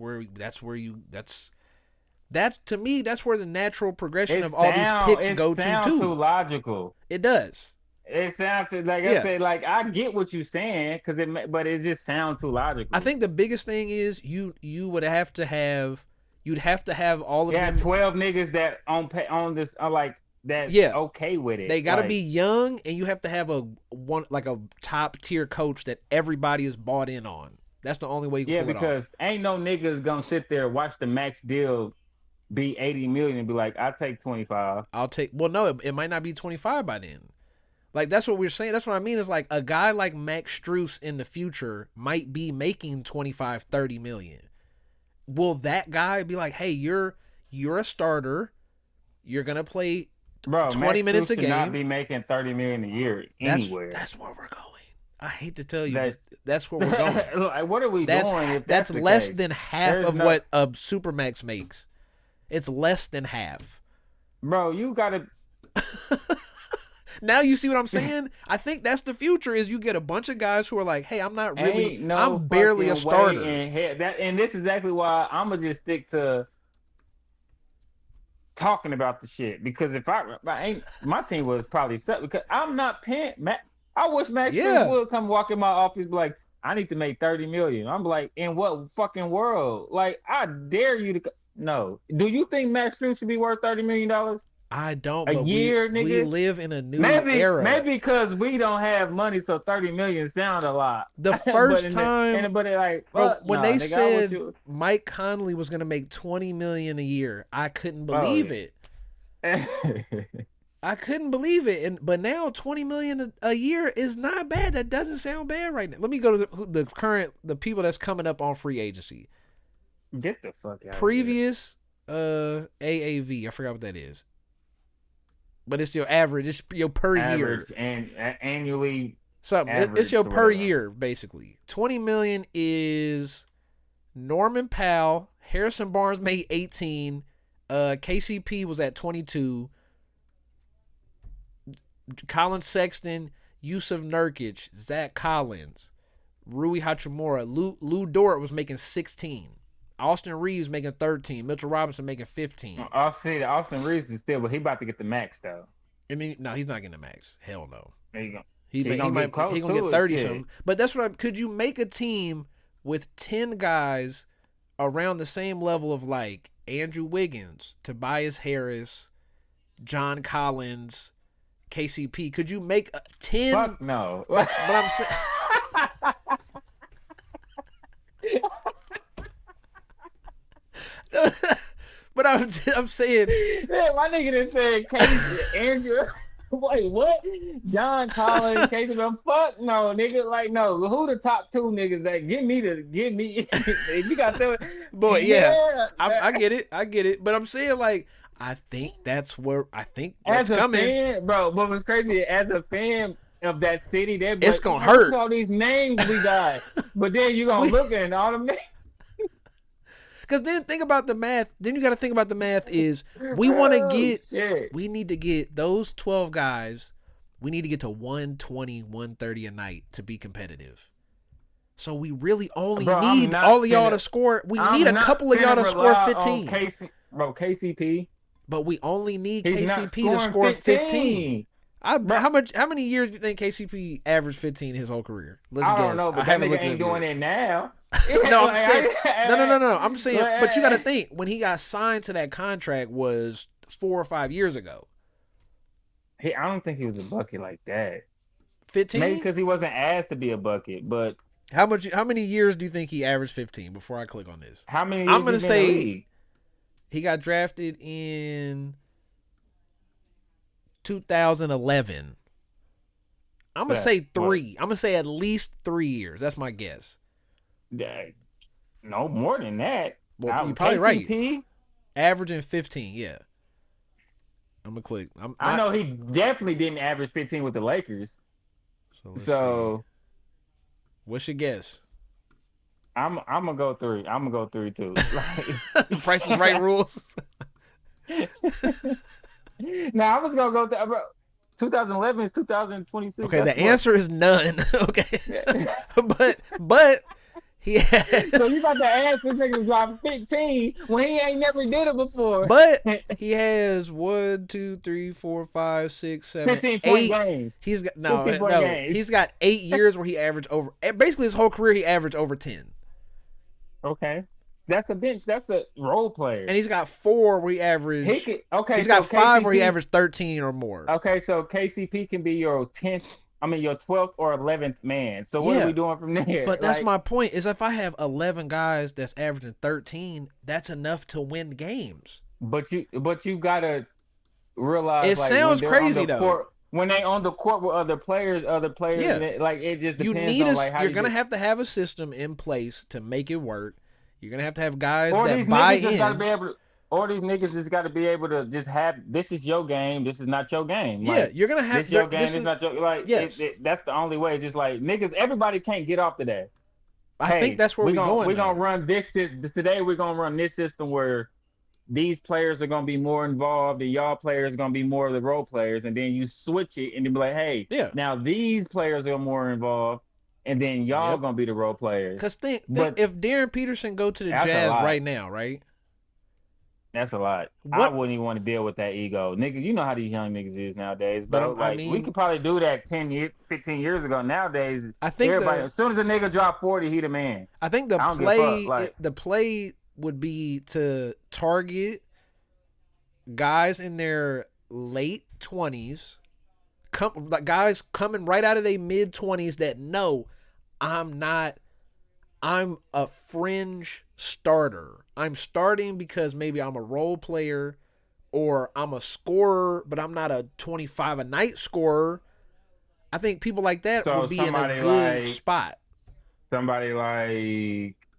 to me, that's where the natural progression of all these picks go to sounds too. too logical. It does. It sounds like I said, like I get what you're saying but it just sounds too logical. I think the biggest thing is you would have to have all of them. 12 niggas that on this are like that's okay with it. They got to be young, and you have to have a top tier coach that everybody is bought in on. That's the only way you can pull it off. Yeah, because ain't no niggas gonna sit there watch the max deal be 80 million and be like, I'll take 25. It might not be 25 by then. Like, that's what we're saying. That's what I mean. Is like a guy like Max Strus in the future might be making 25, 30 million. Will that guy be like, hey, you're a starter. You're going to play 20 Max minutes Strus a game. Should not be making 30 million a year anywhere. That's where we're going. I hate to tell you, that's where we're going. Like, what are we doing? If that's less than half of what a Supermax makes. It's less than half. Bro, you got to... Now you see what I'm saying? I think that's the future is you get a bunch of guys who are like, hey, I'm not really, I'm barely a starter. And this is exactly why I'm going to just stick to talking about the shit. Because if my team was probably stuck because I'm not paying... I wish Max would come walk in my office and be like, I need to make 30 million. I'm like, in what fucking world? Like, I dare you to... No. Do you think Max Strus should be worth $30 million? I don't. A year, nigga. We live in a new era. Maybe because we don't have money, so 30 million sound a lot. The first time, when they nigga, said Mike Conley was gonna make 20 million a year, I couldn't believe it. I couldn't believe it. But now 20 million a year is not bad. That doesn't sound bad right now. Let me go to the people that's coming up on free agency. Get the fuck out. Previous AAV, I forgot what that is. But it's your average. It's your per year. And annually. Something. It's your per year, basically. 20 million is Norman Powell. Harrison Barnes made 18. KCP was at 22. Colin Sexton, Yusuf Nurkic, Zach Collins, Rui Hachimura, Lou Dort was making 16. Austin Reeves making 13. Mitchell Robinson making 15. Austin Reeves is still, but he about to get the max though. I mean, no, he's not getting the max. Hell no. There you go. He gonna get 30 something. But that's what could you make a team with 10 guys around the same level of like Andrew Wiggins, Tobias Harris, John Collins, KCP? Could you make 10? Fuck no. But I'm saying. But I'm saying, man, my nigga done said Casey, Andrew. Wait, what? John Collins, Casey, fuck no, nigga. Like, no. Who the top 2 niggas that give me? If you got to, boy, yeah. I get it. But I'm saying, like, I think that's coming, fan, bro. But what's crazy, as a fan of that city, it's gonna hurt. All these names we got, but then you gonna look at all them names. Because then think about the math. Then you got to think about the math is we want to we need to get those 12 guys. We need to get to 120, 130 a night to be competitive. So we really only need all of y'all to score. We need a couple of y'all to score 15. KCP. But we only need KCP to score 15. How many years do you think KCP averaged 15 his whole career? Let's guess. I don't know, but that nigga ain't doing it now. No, I'm saying no. I'm saying, but you got to think when he got signed to that contract was 4 or 5 years ago. I don't think he was a bucket like that. Maybe 15? because he wasn't asked to be a bucket. But How many years do you think he averaged 15 before I click on this? how many I'm years going he to been in the say league? he got drafted in 2011. I'm going to say That's what. 3. I'm going to say at least 3 years. That's my guess. No more than that. Well, you're probably right. KCP. Averaging 15, yeah. I'm going to click. I know he definitely didn't average 15 with the Lakers. So let's see. So What's your guess? I'm gonna go 3. I'm gonna go 3 too. Price is Right rules. Now I was gonna go 2011 is 2026. Okay, That's the answer is none. Okay, but he has, so you about to ask this nigga to drop 15 when he ain't never did it before. but he has 1, 2, 3, 4, 5, 6, 7, 15-point 8. games. He's got 15-point games. He's got 8 years where he averaged over. Basically, his whole career he averaged over 10. Okay, that's a bench. That's a role player. And he's got 4 where he averaged. He's got 5 KCP, where he averaged 13 or more. Okay, so KCP can be your 12th or 11th man. So what are we doing from there? But that's my point. Is if I have 11 guys that's averaging 13, that's enough to win games. But you gotta realize. It sounds crazy though. When they on the court with other players, yeah. it just depends you're gonna have to have a system in place to make it work. You're gonna have to have guys or that buy in. Or these niggas just got to be able to just have. This is your game. This is not your game. Yeah, you're gonna have this your game. This is not your Yes. That's the only way. Just like niggas, everybody can't get off to that. I think that's where we're going. We're gonna run this today. We're gonna run this system where these players are gonna be more involved, and y'all players are gonna be more of the role players, and then you switch it and you be like, hey, now these players are more involved, and then y'all gonna be the role players. Because think if Darren Peterson go to the Jazz right now, right? That's a lot. I wouldn't even want to deal with that ego. Nigga, you know how these young niggas is nowadays, bro. We could probably do that 10 years, 15 years ago. Nowadays, I think everybody, as soon as a nigga drop 40, he the man. I think the play would be to target guys in their late 20s, guys coming right out of their mid 20s that know I'm a fringe starter. I'm starting because maybe I'm a role player or I'm a scorer, but I'm not a 25 a night scorer. I think people like that would be in a good spot. Somebody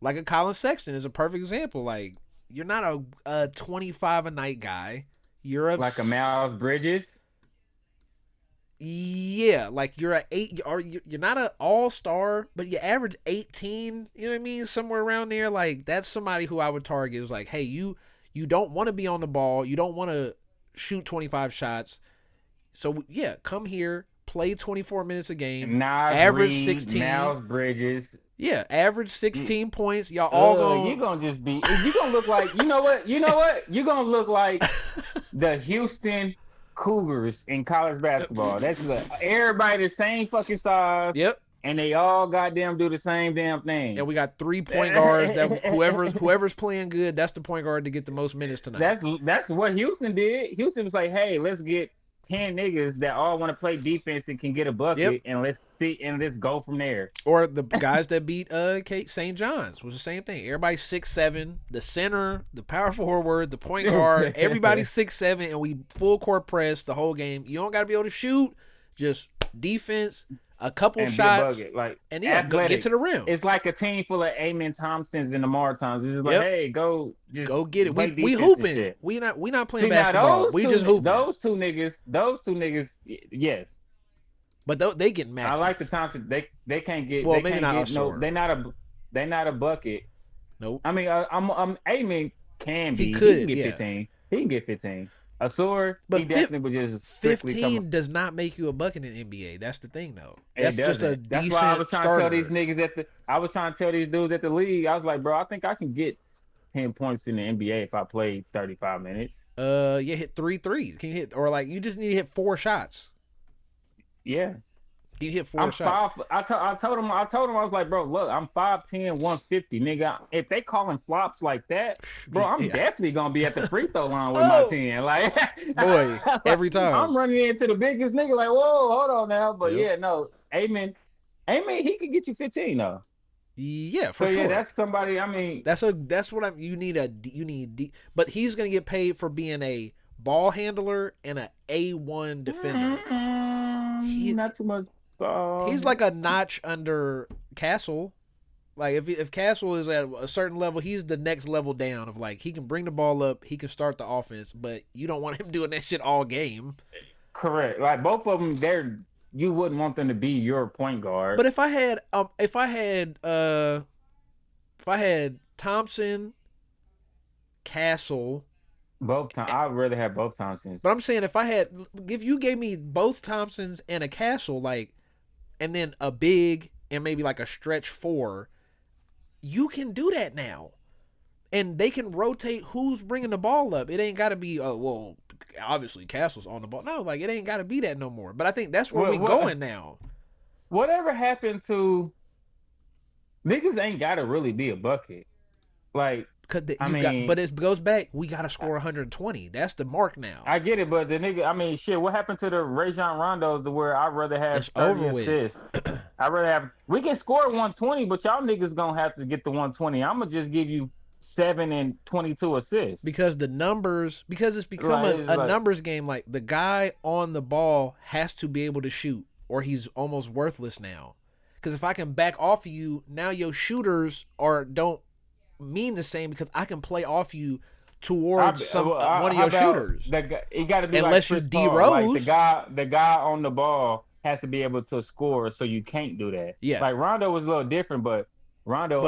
like a Colin Sexton is a perfect example. Like, you're not a 25 a night guy. You're like a Myles Bridges. Yeah, like you're you're not an all-star, but you average 18, you know what I mean? Somewhere around there. Like, that's somebody who I would target. It was like, hey, you don't want to be on the ball. You don't want to shoot 25 shots. So, yeah, come here, play 24 minutes a game, average 16. Myles Bridges. Yeah, average 16 points. Y'all all going. You're going to just be, you're going to look like, you know what? You're going to look like the Houston Cougars in college basketball. That's everybody the same fucking size. Yep. And they all goddamn do the same damn thing. And we got 3 point guards that whoever's playing good, that's the point guard to get the most minutes tonight. That's what Houston did. Houston was like, hey, let's get 10 niggas that all want to play defense and can get a bucket, and let's see and let's go from there. Or the guys that beat St. John's was the same thing. Everybody's 6'7", the center, the power forward, the point guard, everybody's 6'7", and we full court press the whole game. You don't gotta be able to shoot, just defense, a couple shots, and get to the rim. It's like a team full of Amen Thompsons and Lamar Thompsons. It's like, hey, go get it. We hooping. We not playing basketball. We just hooping. Those two niggas, yes. But they get matches. I like the Thompson. They can't get. Well, they maybe can't not. Get, no, they're not a bucket. Nope. I mean, Amen can be. He could get 15. He can get 15. A sword, but he definitely was just 15 does not make you a bucket in NBA. That's the thing, though. That's just a decent That's why I was trying starter. to tell these niggas I was trying to tell these dudes at the league. I was like, bro, I think I can get 10 points in the NBA if I play 35 minutes. Hit 3 threes. Can you hit, or like you just need to hit 4 shots? Yeah. He hit 4 I'm shots. five. I told him, I was like, bro, look, I'm 5'10", 150, nigga. If they calling flops like that, bro, I'm Yeah. definitely gonna be at the free throw line with my Oh 10. Like, boy, like every time. I'm running into the biggest nigga. Like, whoa, hold on now. But Yep. yeah, no, Amen, he could get you 15 though. Yeah, for So yeah, sure. that's somebody. I mean, That's what I'm. You need, but he's gonna get paid for being a ball handler and a A1 defender. He not too much. he's like a notch under Castle. Like if Castle is at a certain level, he's the next level down of like he can bring the ball up, he can start the offense, but you don't want him doing that shit all game. Correct. Like both of them, you wouldn't want them to be your point guard. But if I had Thompson, Castle, Both times, I'd rather have both Thompsons. but I'm saying if you gave me both Thompsons and a Castle, like, and then a big and maybe like a stretch 4, you can do that now. And they can rotate who's bringing the ball up. It ain't got to be, well, obviously Castle's on the ball. No, like, it ain't got to be that no more. But I think that's where we going now. Whatever happened to niggas ain't got to really be a bucket. Like, But it goes back. We got to score 120. That's the mark now. I get it, but the nigga, shit. What happened to the Rajon Rondos to where I'd rather have 30 assists? I'd rather have. We can score 120, but y'all niggas gonna have to get the 120. I'm gonna just give you 7 and 22 assists because it's become a numbers game. Like the guy on the ball has to be able to shoot, or he's almost worthless now. Because if I can back off of you, now your shooters don't mean the same because I can play off you towards one of your shooters. It got to be unless like you D Rose. Like the guy on the ball has to be able to score, so you can't do that. Yeah, like Rondo was a little different, but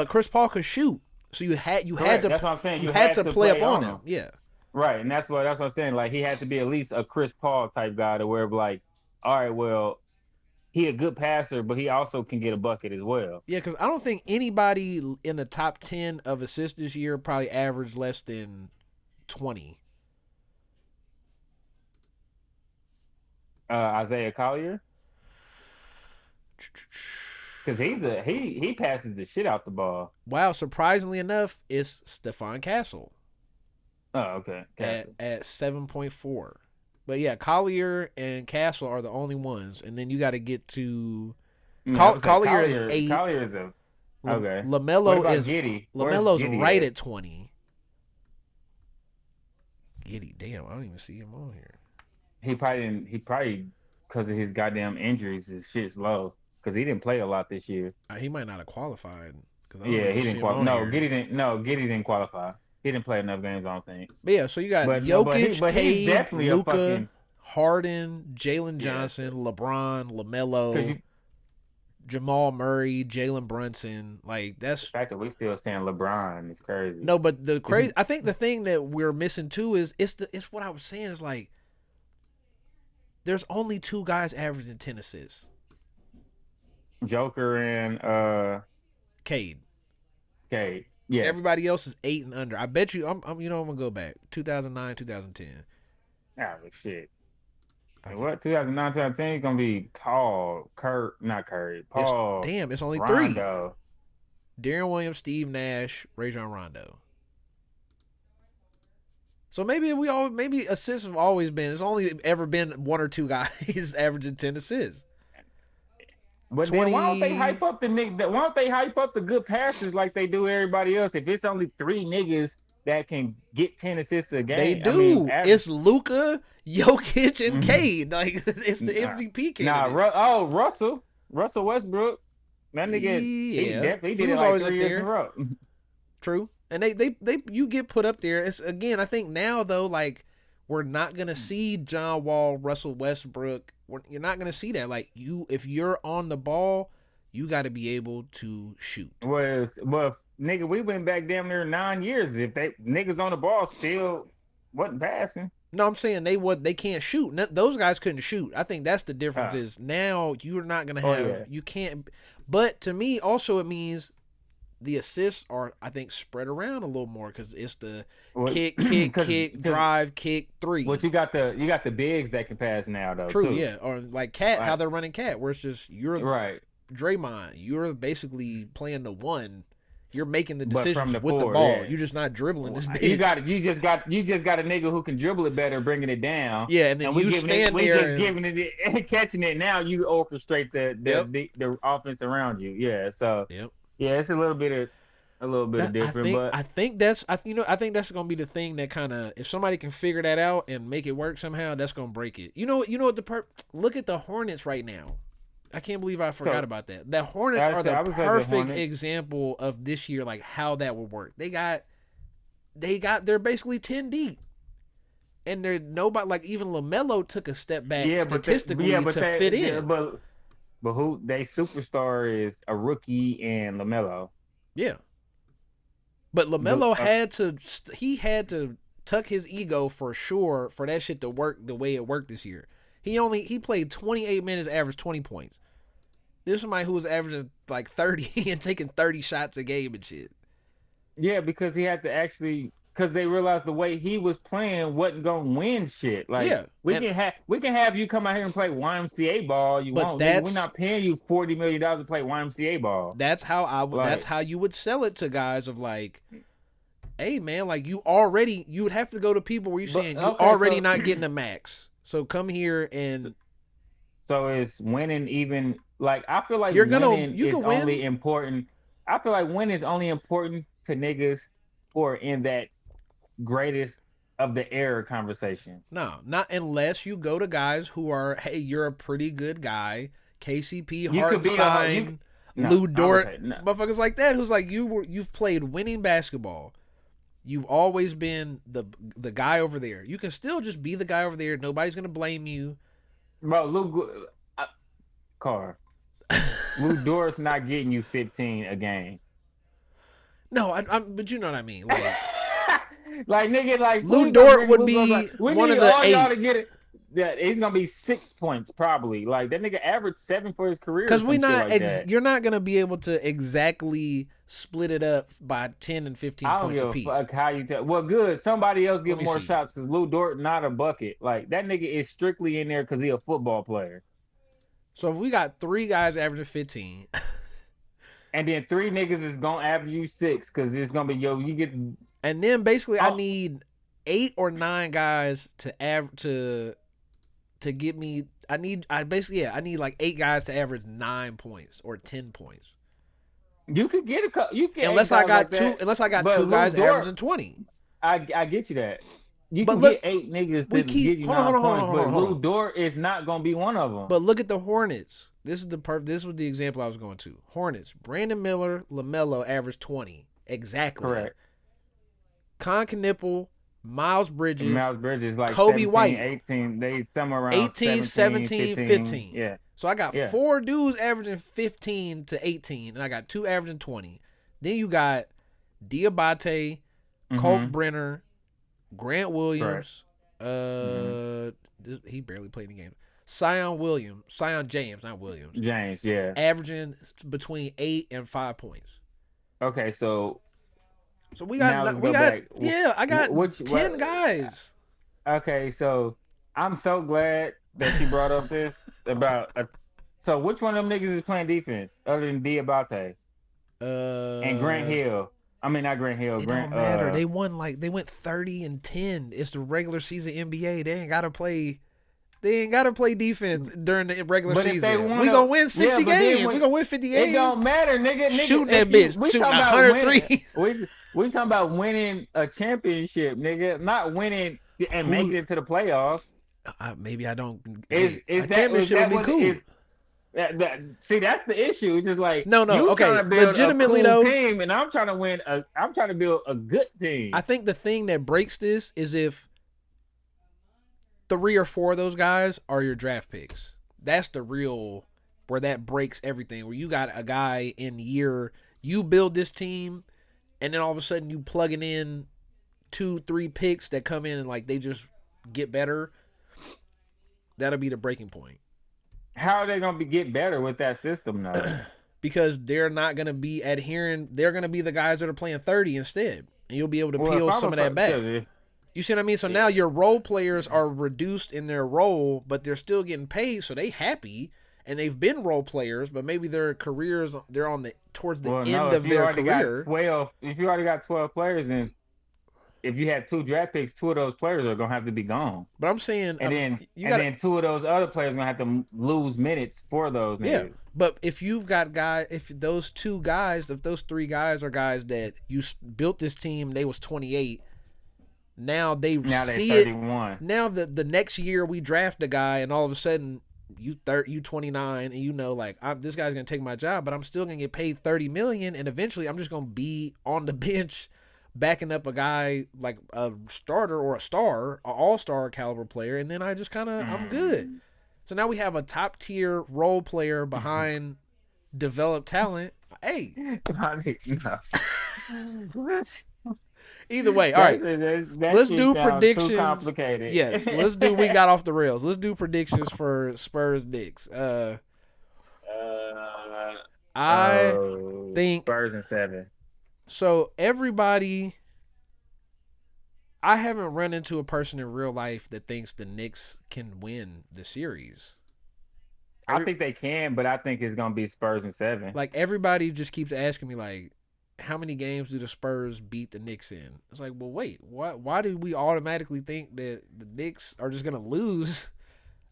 Chris Paul could shoot, so you had to. That's what I'm saying. You had to play up on him. Yeah, right, and that's what I'm saying. Like he had to be at least a Chris Paul type guy to where like, all right, well, he a good passer, but he also can get a bucket as well. Yeah, because I don't think anybody in the top 10 of assists this year probably averaged less than 20. Isaiah Collier, because he passes the shit out the ball. Wow, surprisingly enough, it's Stephon Castle. Oh, okay. At 7.4. But yeah, Collier and Castle are the only ones, and then you got to get to Collier is 8. Collier is okay. LaMelo is Giddy? LaMelo's Giddy right at 20. Giddy, damn, I don't even see him on here. He probably because of his goddamn injuries, his shit's low because he didn't play a lot this year. He might not have qualified. Yeah, he didn't qualify. No, Giddy didn't qualify. He didn't play enough games, I don't think. But yeah, so you got Jokic, Cade, Luka, Harden, Jalen Johnson, LeBron, LaMelo, Jamal Murray, Jalen Brunson. Like that's the fact that we still saying LeBron is crazy. No, but I think the thing that we're missing too is it's what I was saying is like there's only 2 guys averaging 10 assists. Joker and Cade. Yeah. Everybody else is 8 and under. I bet you I'm gonna go back. 2009, 2010. Ah, shit. What 2009, 2010 is gonna be Paul, not Curry. Paul. It's only Rondo. 3. Darren Williams, Steve Nash, Rajon Rondo. So maybe assists have always been. It's only ever been 1 or 2 guys averaging 10 assists. But 20... then why don't they hype up the good passes like they do everybody else? If it's only 3 niggas that can get 10 assists a game, they do. It's Luka, Jokic, and Cade. Like it's the MVP candidates. Russell Westbrook. That nigga, he did it like 3 years in a row. True, and they you get put up there. It's again, I think now though, like we're not gonna see John Wall, Russell Westbrook. You're not gonna see that. Like if you're on the ball, you got to be able to shoot. Well, nigga, we went back damn near 9 years. If they niggas on the ball still wasn't passing. No, I'm saying they can't shoot. Those guys couldn't shoot. I think that's the difference. Is now you're not gonna have you can't. But to me, also it means the assists are, I think, spread around a little more because it's the Well, kick, drive, kick, But three. you got the bigs that can pass now though True, too. yeah. Or like Cat, how Like they're running Cat, where it's just you're right. Draymond, you're basically playing the one. You're making the But from decisions the with the four, ball. yeah. You're just not dribbling this You bitch. got you just got a nigga who can dribble it better, bringing it down, Yeah, and then and we you giving it stand we there just and giving it and catching it. Now you orchestrate yep, the offense around you. Yeah, so yep. yeah, it's a little bit of That different, but I think that's I think that's gonna be the thing that kind of, if somebody can figure that out and make it work somehow, that's gonna break it. You know what look at the Hornets right now. I can't believe I forgot so about that. The Hornets are the I was at the perfect Hornets. example of this year, like how that would work. They're basically 10 deep. And they're nobody, like even LaMelo took a step back Yeah, statistically to fit in. but who they superstar is a rookie and Lamelo. Yeah. But The LaMelo had to tuck his ego for sure for that shit to work the way it worked this year. He played 28 minutes, averaged 20 points. This is somebody who was averaging like 30 and taking 30 shots a game and shit. Yeah, because he had to actually because they realized the way he was playing wasn't gonna win shit. Like Yeah. And we can have you come out here and play YMCA ball. You but won't, nigga. We're not paying you $40 million to play YMCA ball. that's how that's Like, how you would sell it to guys of like, hey man, like you would have to go to people where you're saying you already so not getting a max. So come here and so it's winning even like I feel like you winning is can only win. important. I feel like winning is only important to niggas who are in that greatest of the era conversation. No, not unless you go to guys who are, hey, you're a pretty good guy. KCP, You could be Hartenstein, no, Lou I would Dort, say no. motherfuckers like that who's like you've played winning basketball. You've always been the guy over there. You can still just be the guy over there. Nobody's gonna blame you. Bro, Carr. Lou Dort's not getting you 15 a game. No, but you know what I mean. Like nigga, like Lou Dort would be like, we one need of the all 8. y'all to get it. Yeah, he's gonna be 6 points probably. Like that nigga averaged 7 for his career. Because Like you're not gonna be able to exactly split it up by 10 and 15 I don't points give apiece. a fuck how you tell. Well, good. Somebody else get more see. shots because Lou Dort not a bucket. Like that nigga is strictly in there because he a football player. So if we got 3 guys averaging 15, and then 3 niggas is gonna average you 6 because it's gonna be you get. And then basically I need 8 or 9 guys to get me. I need like 8 guys to average 9 points or 10 points. You could get a couple. You can unless I got like unless I got 2 guys averaging 20. I get you that. You but can look, get 8 niggas to give you 9 points, but Lou Dort is not gonna be one of them. But look at the Hornets. This was the example I was going to. Hornets. Brandon Miller, LaMelo averaged 20 exactly. Correct. Con Knipple, Myles Bridges like Kobe 17, White 18. They somewhere around 18, 17, 15. Yeah. So I got 4 dudes averaging 15 to 18, and I got 2 averaging 20. Then you got Diabate, Colt Brenner, Grant Williams. He barely played in the game. Sion James, not Williams. James, yeah. Averaging between 8 and 5 points. Okay, so I got 10 guys. Okay, so I'm so glad that you brought up this about. So which one of them niggas is playing defense other than Diabate and Grant Hill? I mean, not Grant Hill. It Grant, don't matter. They went 30 and 10. It's the regular season NBA. They ain't gotta play defense during the regular season. We gonna win 60 games. We gonna win 50 games. It don't matter, nigga. Shooting that bitch. Shooting 100 threes. We talking about winning a championship, nigga. Not winning and making it to the playoffs. Maybe I don't. A championship would be cool. See, that's the issue. It's just like no. Okay, legitimately a cool though, team, and I'm trying to build a good team. I think the thing that breaks this is if 3 or 4 of those guys are your draft picks. That's the real where that breaks everything. Where you got a guy in year you build this team, and then all of a sudden you plugging in 2-3 picks that come in and like they just get better. That'll be the breaking point. How are they gonna get better with that system though? because they're not going to be adhering. They're going to be the guys that are playing 30 instead, and you'll be able to Well, if peel I'm some a of that back. if, You see what I mean? So now your role players are reduced in their role, but they're still getting paid, so they happy, and they've been role players, but maybe their careers they're on the towards the well, no, end if of you their already got career. 12, if you already got 12 players, and if you had 2 draft picks, 2 of those players are gonna have to be gone. But I'm saying, And then you and got then 2 of those other players gonna have to lose minutes for those yeah. niggas. But if you've got guys, if those 2 guys, if those 3 guys are guys that you built this team, they was 28. Now they see it. 31. Now the next year we draft a guy, and all of a sudden you 29, and you know like this guy's gonna take my job, but I'm still gonna get paid $30 million, and eventually I'm just gonna be on the bench backing up a guy like a starter or a star, an all-star caliber player, and then I just kind of I'm good. So now we have a top tier role player behind developed talent. Hey, either way, all right. Let's do predictions. Too complicated. Yes, let's do. We got off the rails. Let's do predictions for Spurs Knicks. I think Spurs in 7. so. Everybody, I haven't run into a person in real life that thinks the Knicks can win the series. I think they can, but I think it's gonna be Spurs in 7. Like everybody just keeps asking me, like, how many games do the Spurs beat the Knicks in? It's like, well, wait, why do we automatically think that the Knicks are just gonna lose?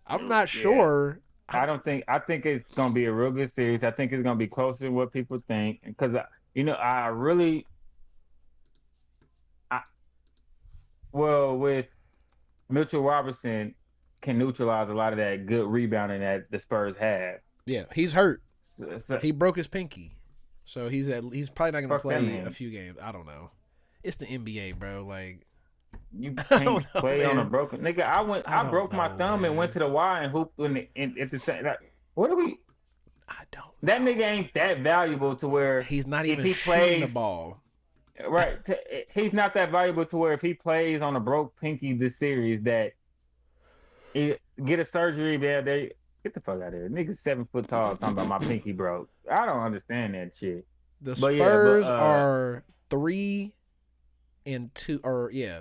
I'm not sure. I think it's gonna be a real good series. I think it's gonna be closer than what people think, because with Mitchell Robinson can neutralize a lot of that good rebounding that the Spurs have. Yeah, he's hurt. So, He broke his pinky, so he's probably not gonna Fuck that play man. a few games. I don't know. It's the NBA, bro. Like you I can't don't know, play on a man. broken nigga. I don't broke my know, thumb and man. went to the Y and hooped at the same. Like, what are we? I don't. That nigga ain't that valuable to where He's not if even he shooting plays, the ball. right. He's not that valuable to where if he plays on a broke pinky this series that get a surgery, man. They get the fuck out of here. Nigga's 7 foot tall talking about my pinky broke. I don't understand that shit. The But Spurs are 3-2, or yeah.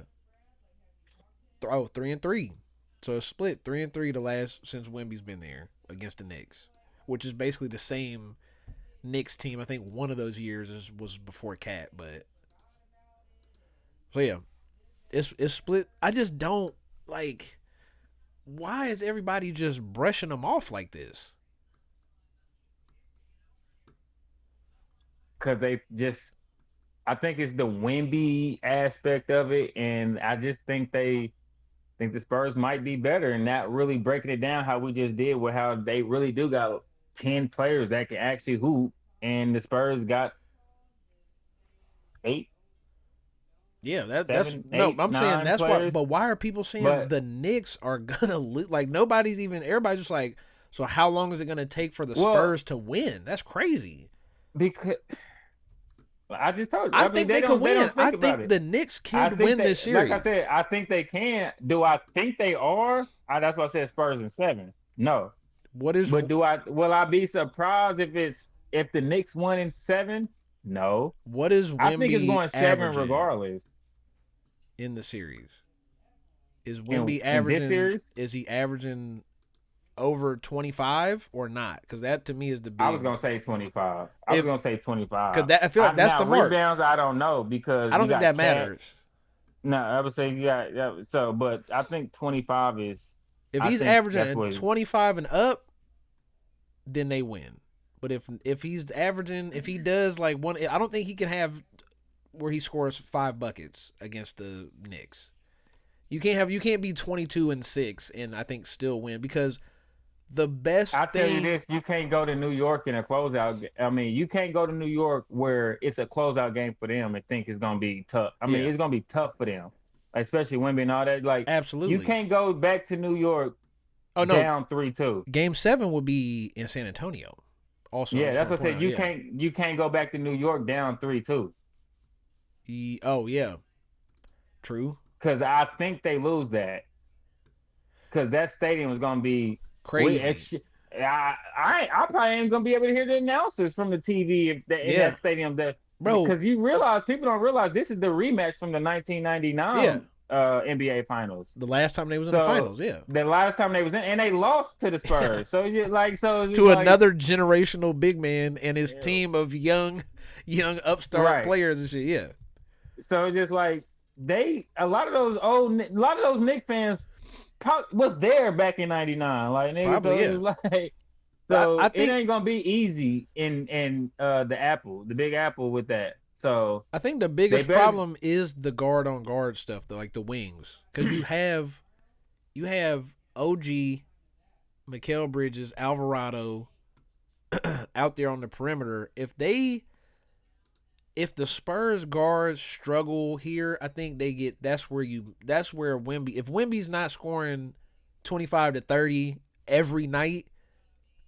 3-3. So it's split 3-3 the last since Wemby's been there against the Knicks, which is basically the same Knicks team. I think one of those years was before Cat, but so yeah, it's split. I just don't like. Why is everybody just brushing them off like this? Because I think it's the Wemby aspect of it, and I just think the Spurs might be better, and not really breaking it down how we just did with how they really do got 10 players that can actually hoop, and the Spurs got 8. Yeah, Seven, that's eight, no. I'm saying 9 that's players. why. But why are people saying the Knicks are gonna lose? Like nobody's even. Everybody's just like, so how long is it gonna take for the Spurs to win? That's crazy. Because I just told you. I think they could win. I think the Knicks can win this series. Like I said, I think they can. Do I think they are? That's why I said Spurs in 7. No. But will I be surprised if the Knicks won in 7? No. What is Wemby I think it's going 7 regardless. In the series, is Wemby averaging? In this series? Is he averaging over 25 or not? Because that to me is the big. I was gonna say 25. Because I feel like that's the mark. Rebounds, I don't know because I don't think that matters. No, I would say yeah. So, but I think 25 is. If he's averaging 25 and up, then they win. But if he's averaging, if he does like one, I don't think he can have where he scores 5 buckets against the Knicks. You can't be 22-6 and I think still win, because the best I tell you this, you can't go to New York in a closeout. I mean, you can't go to New York where it's a closeout game for them and think it's gonna be tough. I mean, it's gonna be tough for them, especially Wemby and all that. Like, absolutely, you can't go back to New York. Down 3-2. Game 7 will be in San Antonio. Also, yeah, that's what I said. You can't go back to New York down 3-2. Oh yeah, true. Because I think they lose that. Because that stadium is gonna be crazy. I probably ain't gonna be able to hear the announcers from the TV in Yeah, that stadium. That bro. because you realize people don't realize this is the rematch from the Yeah, 1999 NBA Finals. the last time they was in the So finals. Yeah, the last time they was in, and they lost to the Spurs. So you like, so it's just to like, another generational big man and his yeah, team of young upstart right. players and shit. Yeah, So it's just like a lot of those a lot of those Knicks fans was there back in '99. Like nigga, probably. so Yeah, it's like. but I So it think ain't gonna be easy in the Big Apple with that. So I think the they biggest better problem is the guard on guard stuff, though, like the wings, because you have OG, Mikael Bridges, Alvarado out there on the perimeter. If the Spurs guards struggle here, I think that's where Wemby, if Wemby's not scoring 25 to 30 every night,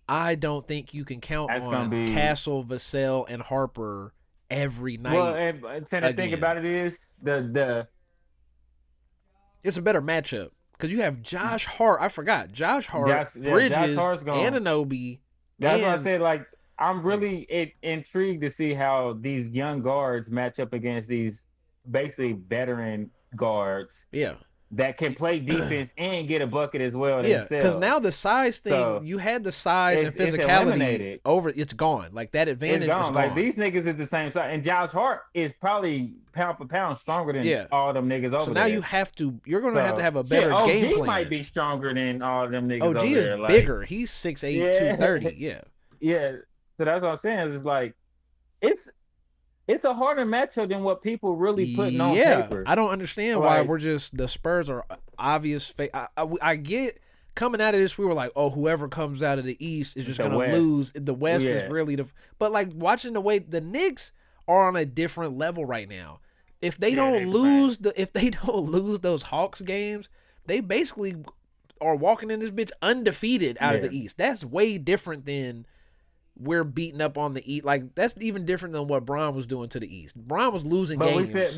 I don't think you can count that's gonna on be Castle, Vassell, and Harper every well. night And the thing again. about it is the It's a better matchup because you have Josh Hart. I forgot Josh Hart, Josh Bridges, Hart's gone. Ananobi, That's why I and said like I'm really intrigued to see how these young guards match up against these basically veteran guards yeah, that can play defense and get a bucket as well yeah. Because themselves. now the size thing, So you had the size and it's physicality eliminated. over. It's gone. Like that It's advantage is gone. Like gone. these niggas is the same size, and Josh Hart is probably pound for pound stronger than Yeah. all them niggas So over now there. you're gonna have to So have a shit, better game OG might plan. be stronger than all them niggas OG over is there. Like, bigger. He's 6'8", yeah, 230. Yeah. yeah. So that's what I'm saying. Is it's like it's it's a harder matchup than what people really putting on Yeah, paper. I don't understand why Like we're just the Spurs are obvious. I get coming out of this, we were like, oh, whoever comes out of the East is just the gonna West, lose. The West is yeah, really but like watching the way the Knicks are on a different level right now. If they yeah, don't they man. lose if they don't lose those Hawks games, they basically are walking in this bitch undefeated out of Yeah, the East. That's way different than we're beating up on the East. Like that's even different than what Bron was doing to the East. Bron was losing but we said, games.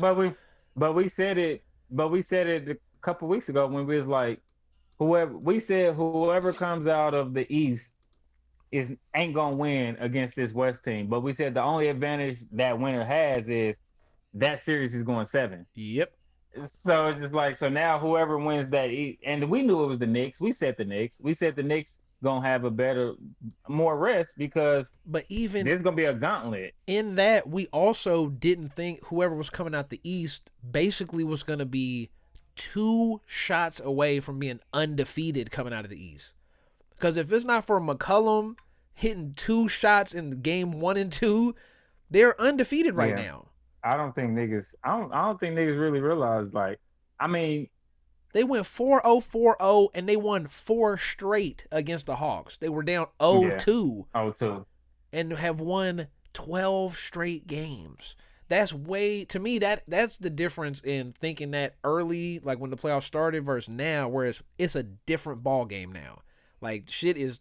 we said it, we said it a couple weeks ago when we was like, whoever comes out of the East is ain't gonna win against this West team. But we said the only advantage that winner has is that series is going seven. Yep. So it's just like, so now whoever wins that, and we knew it was the Knicks. We said the Knicks. We said the Knicks gonna have a better, more rest because But even this is gonna be a gauntlet. in that, we also didn't think whoever was coming out the East basically was going to be 2 shots away from being undefeated coming out of the East. Because if it's not for McCollum hitting 2 shots in game 1 and 2, they're undefeated right Yeah, now. I don't think niggas. I don't think niggas really realize. Like, I mean, They went 4-0, 4-0, and they won 4 straight against the Hawks. They were down yeah. 0-2 Oh, too. and have won 12 straight games. That's way to me that's the difference in thinking that early, like when the playoffs started versus now, whereas it's a different ball game now. Like shit is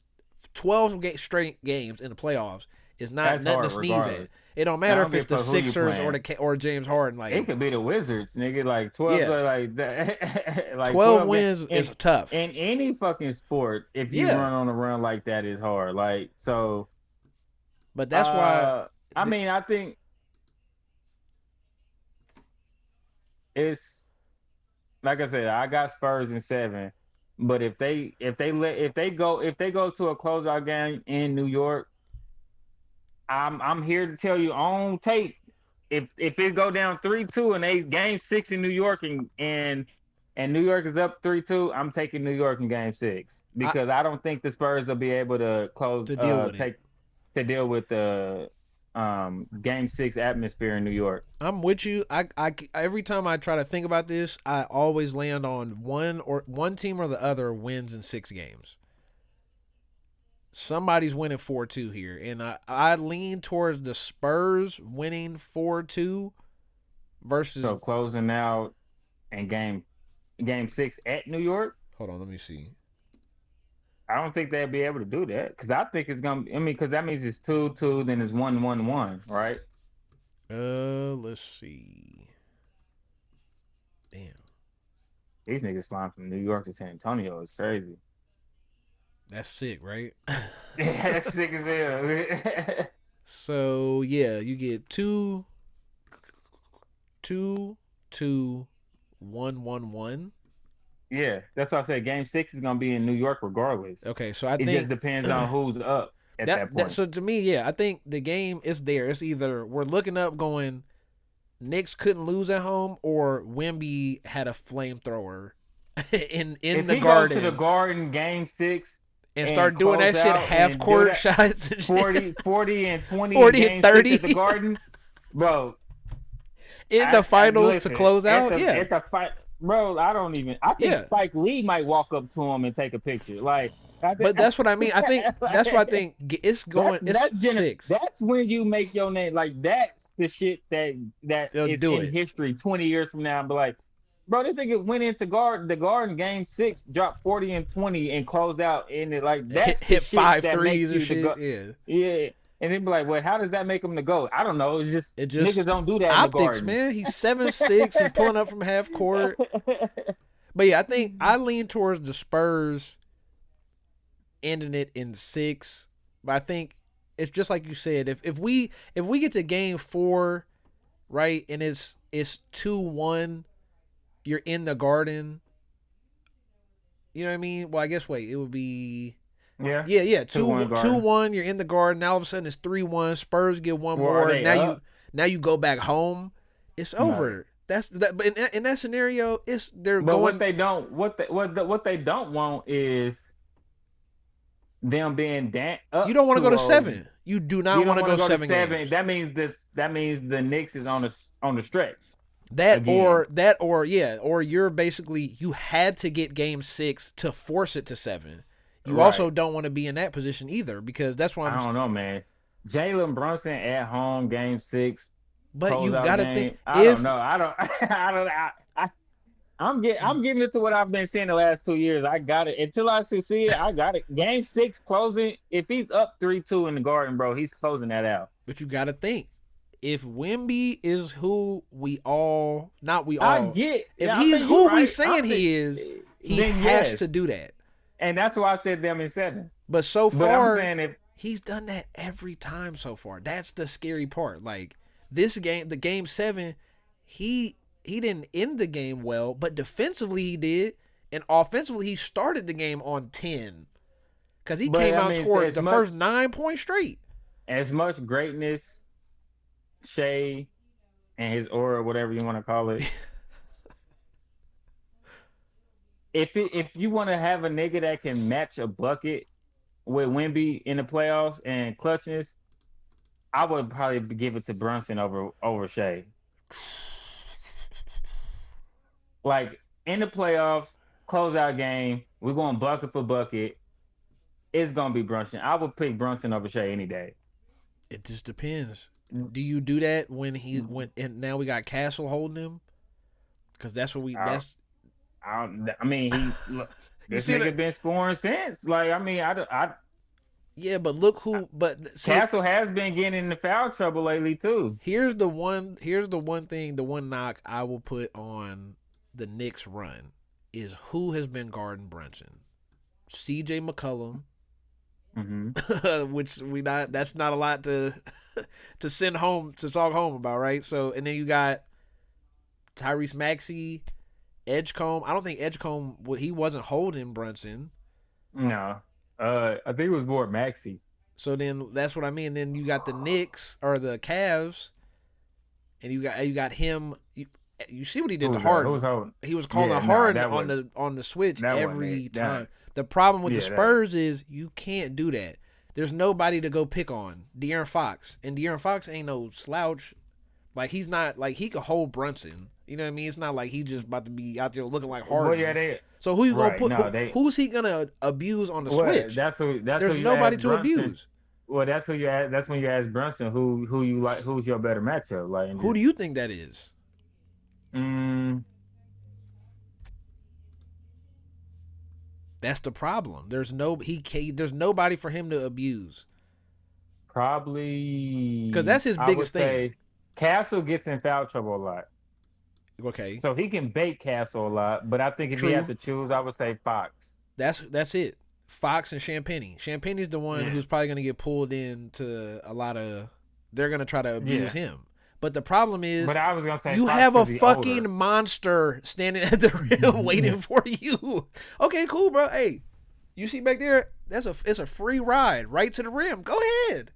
12 straight games in the playoffs is not That's nothing to hard, sneeze at. regardless. It don't I matter don't if give it's a the fuck who you Sixers playing. or James Harden. It Like could be the Wizards, nigga. Like 12, yeah, like that, like 12 12 games wins is tough. in any fucking sport. If you Yeah, run on a run like that, is hard. Like so. but that's why. Uh, I mean, I think it's like I said. I got Spurs in seven, but if they go to a closeout game in New York, I'm here to tell you on tape. If it go down 3-2 and they game six in New York and New York is up 3-2, I'm taking New York in game six I because I don't think the Spurs will be able to to deal with it. take to deal with the game six atmosphere in New York. I'm with you. I every time I try to think about this, I always land on one team or the other wins in 6 games. Somebody's winning 4-2 here, and I lean towards the Spurs winning 4-2 So versus. closing out and game six at New York. Hold on, let me see. I don't think they'll be able to do that because I think it's gonna. I mean, because that means it's 2-2, then it's 1-1-1, right? Let's see. Damn. These niggas flying from New York to San Antonio is crazy. That's sick, right? Yeah, that's sick as hell. So yeah, you get two, two, 1-1-1. Yeah, that's why I said Game 6 is gonna be in New York regardless. Okay, so I It just think depends on who's up at that that point. so to me, yeah, I think the game is there. It's either we're looking up going Knicks couldn't lose at home or Wemby had a flamethrower in If the he goes to the Garden Garden Game 6 and and start doing close that shit out half and do court that shots and shit, 40 and 20 in 40 and Game 6 at the 30 Garden, bro. in the I finals to listen close out. Yeah. at the fight, bro. I don't even. I think Yeah. Spike Lee might walk up to him and take a picture. Like, I think, But that's what I mean. I think that's what I think it's going. It's six. that's when you make your name. Like, that's the shit that They'll is do in it. history 20 years from now. But like, bro, this nigga went into the Garden Game 6, dropped 40 and 20, and closed out in it. Like, that's Hit the shit five that threes makes and you the shit. go. Yeah. Yeah. And then be like, well, how does that make him the GOAT? I don't know. It's just It just niggas don't do that optics, in the Garden. man. He's 7'6". He pulling up from half court. But yeah, I think I lean towards the Spurs ending it in 6. But I think it's just like you said. If we get to game 4, right, and it's 2-1, you're in the Garden. You know what I mean? Well, I guess it would be. Yeah. Yeah. 2-1 2-1. You're in the Garden. Now all of a sudden it's 3-1. Spurs get one Well, more. are they Now up? you go back home. It's over. That's that. But in that scenario, they're But going. what they don't want is them being up. You don't want to go to 2-0. 7. You do not You want don't to go wanna 7 to 7. games. That means the Knicks is on the stretch. That again. or you're basically you had to get game 6 to force it to 7. You Right. also don't want to be in that position either because that's why I don't know, man. Jalen Brunson at home, Game 6. But you gotta think I don't know. I don't. I'm giving it to what I've been saying the last 2 years. I got it until I see it. I got it. Game 6 closing. If he's up 3-2 in the Garden, bro, he's closing that out. But you gotta think if Wemby is who we all not we all I get. if I he's think who you're we right. saying he is, he then has yes. to do that. And that's why I said them in 7. But so But far, I'm saying he's done that every time so far. That's the scary part. Like this game, the game 7, he didn't end the game well, but defensively he did, and offensively he started the game on 10 because he came out and scored the first 9 points straight. As much greatness, Shea, and his aura, whatever you want to call it. If you want to have a nigga that can match a bucket with Wemby in the playoffs and clutchness, I would probably give it to Brunson over Shea. Like in the playoffs, closeout game, we're going bucket for bucket. It's gonna be Brunson. I would pick Brunson over Shea any day. It just depends. Do you do that when he went and now we got Castle holding him? Because that's what we. I mean, this nigga been scoring since. Like, I mean, yeah, but look who. But see, Castle has been getting into foul trouble lately too. Here's the one thing. The one knock I will put on the Knicks run is who has been guarding Brunson. C.J. McCollum, which that's not a lot to send home to talk home about, right? So and then you got Tyrese Maxey. Edgecombe, I don't think Edgecombe, he wasn't holding Brunson. No. I think it was more Maxey. So then that's what I mean. Then you got the Knicks or the Cavs, and you got him. You see what he did to Harden. He was calling Harden on the switch every time. The problem with the Spurs is you can't do that. There's nobody to go pick on. De'Aaron Fox. And De'Aaron Fox ain't no slouch. Like, he's not, like, he could hold Brunson. You know what I mean? It's not like he's just about to be out there looking like Harden. Well, so who you going to put? Who's he going to abuse on the switch? There's nobody to abuse. Well, that's who you ask. That's when you ask Brunson who you like. Who's your better matchup? Like, who do you think that is? That's the problem. There's nobody for him to abuse. Probably because that's his biggest thing. Castle gets in foul trouble a lot. Okay. So he can bait Castle a lot, but I think if he had to choose, I would say Fox. That's it. Fox and Champagny. Champagny's the one who's probably going to get pulled into a lot of. They're going to try to abuse him. But the problem is, but I was gonna say you Fox have a is fucking older. monster standing at the rim waiting for you. Okay, cool, bro. Hey, you see back there? It's a free ride right to the rim. Go ahead,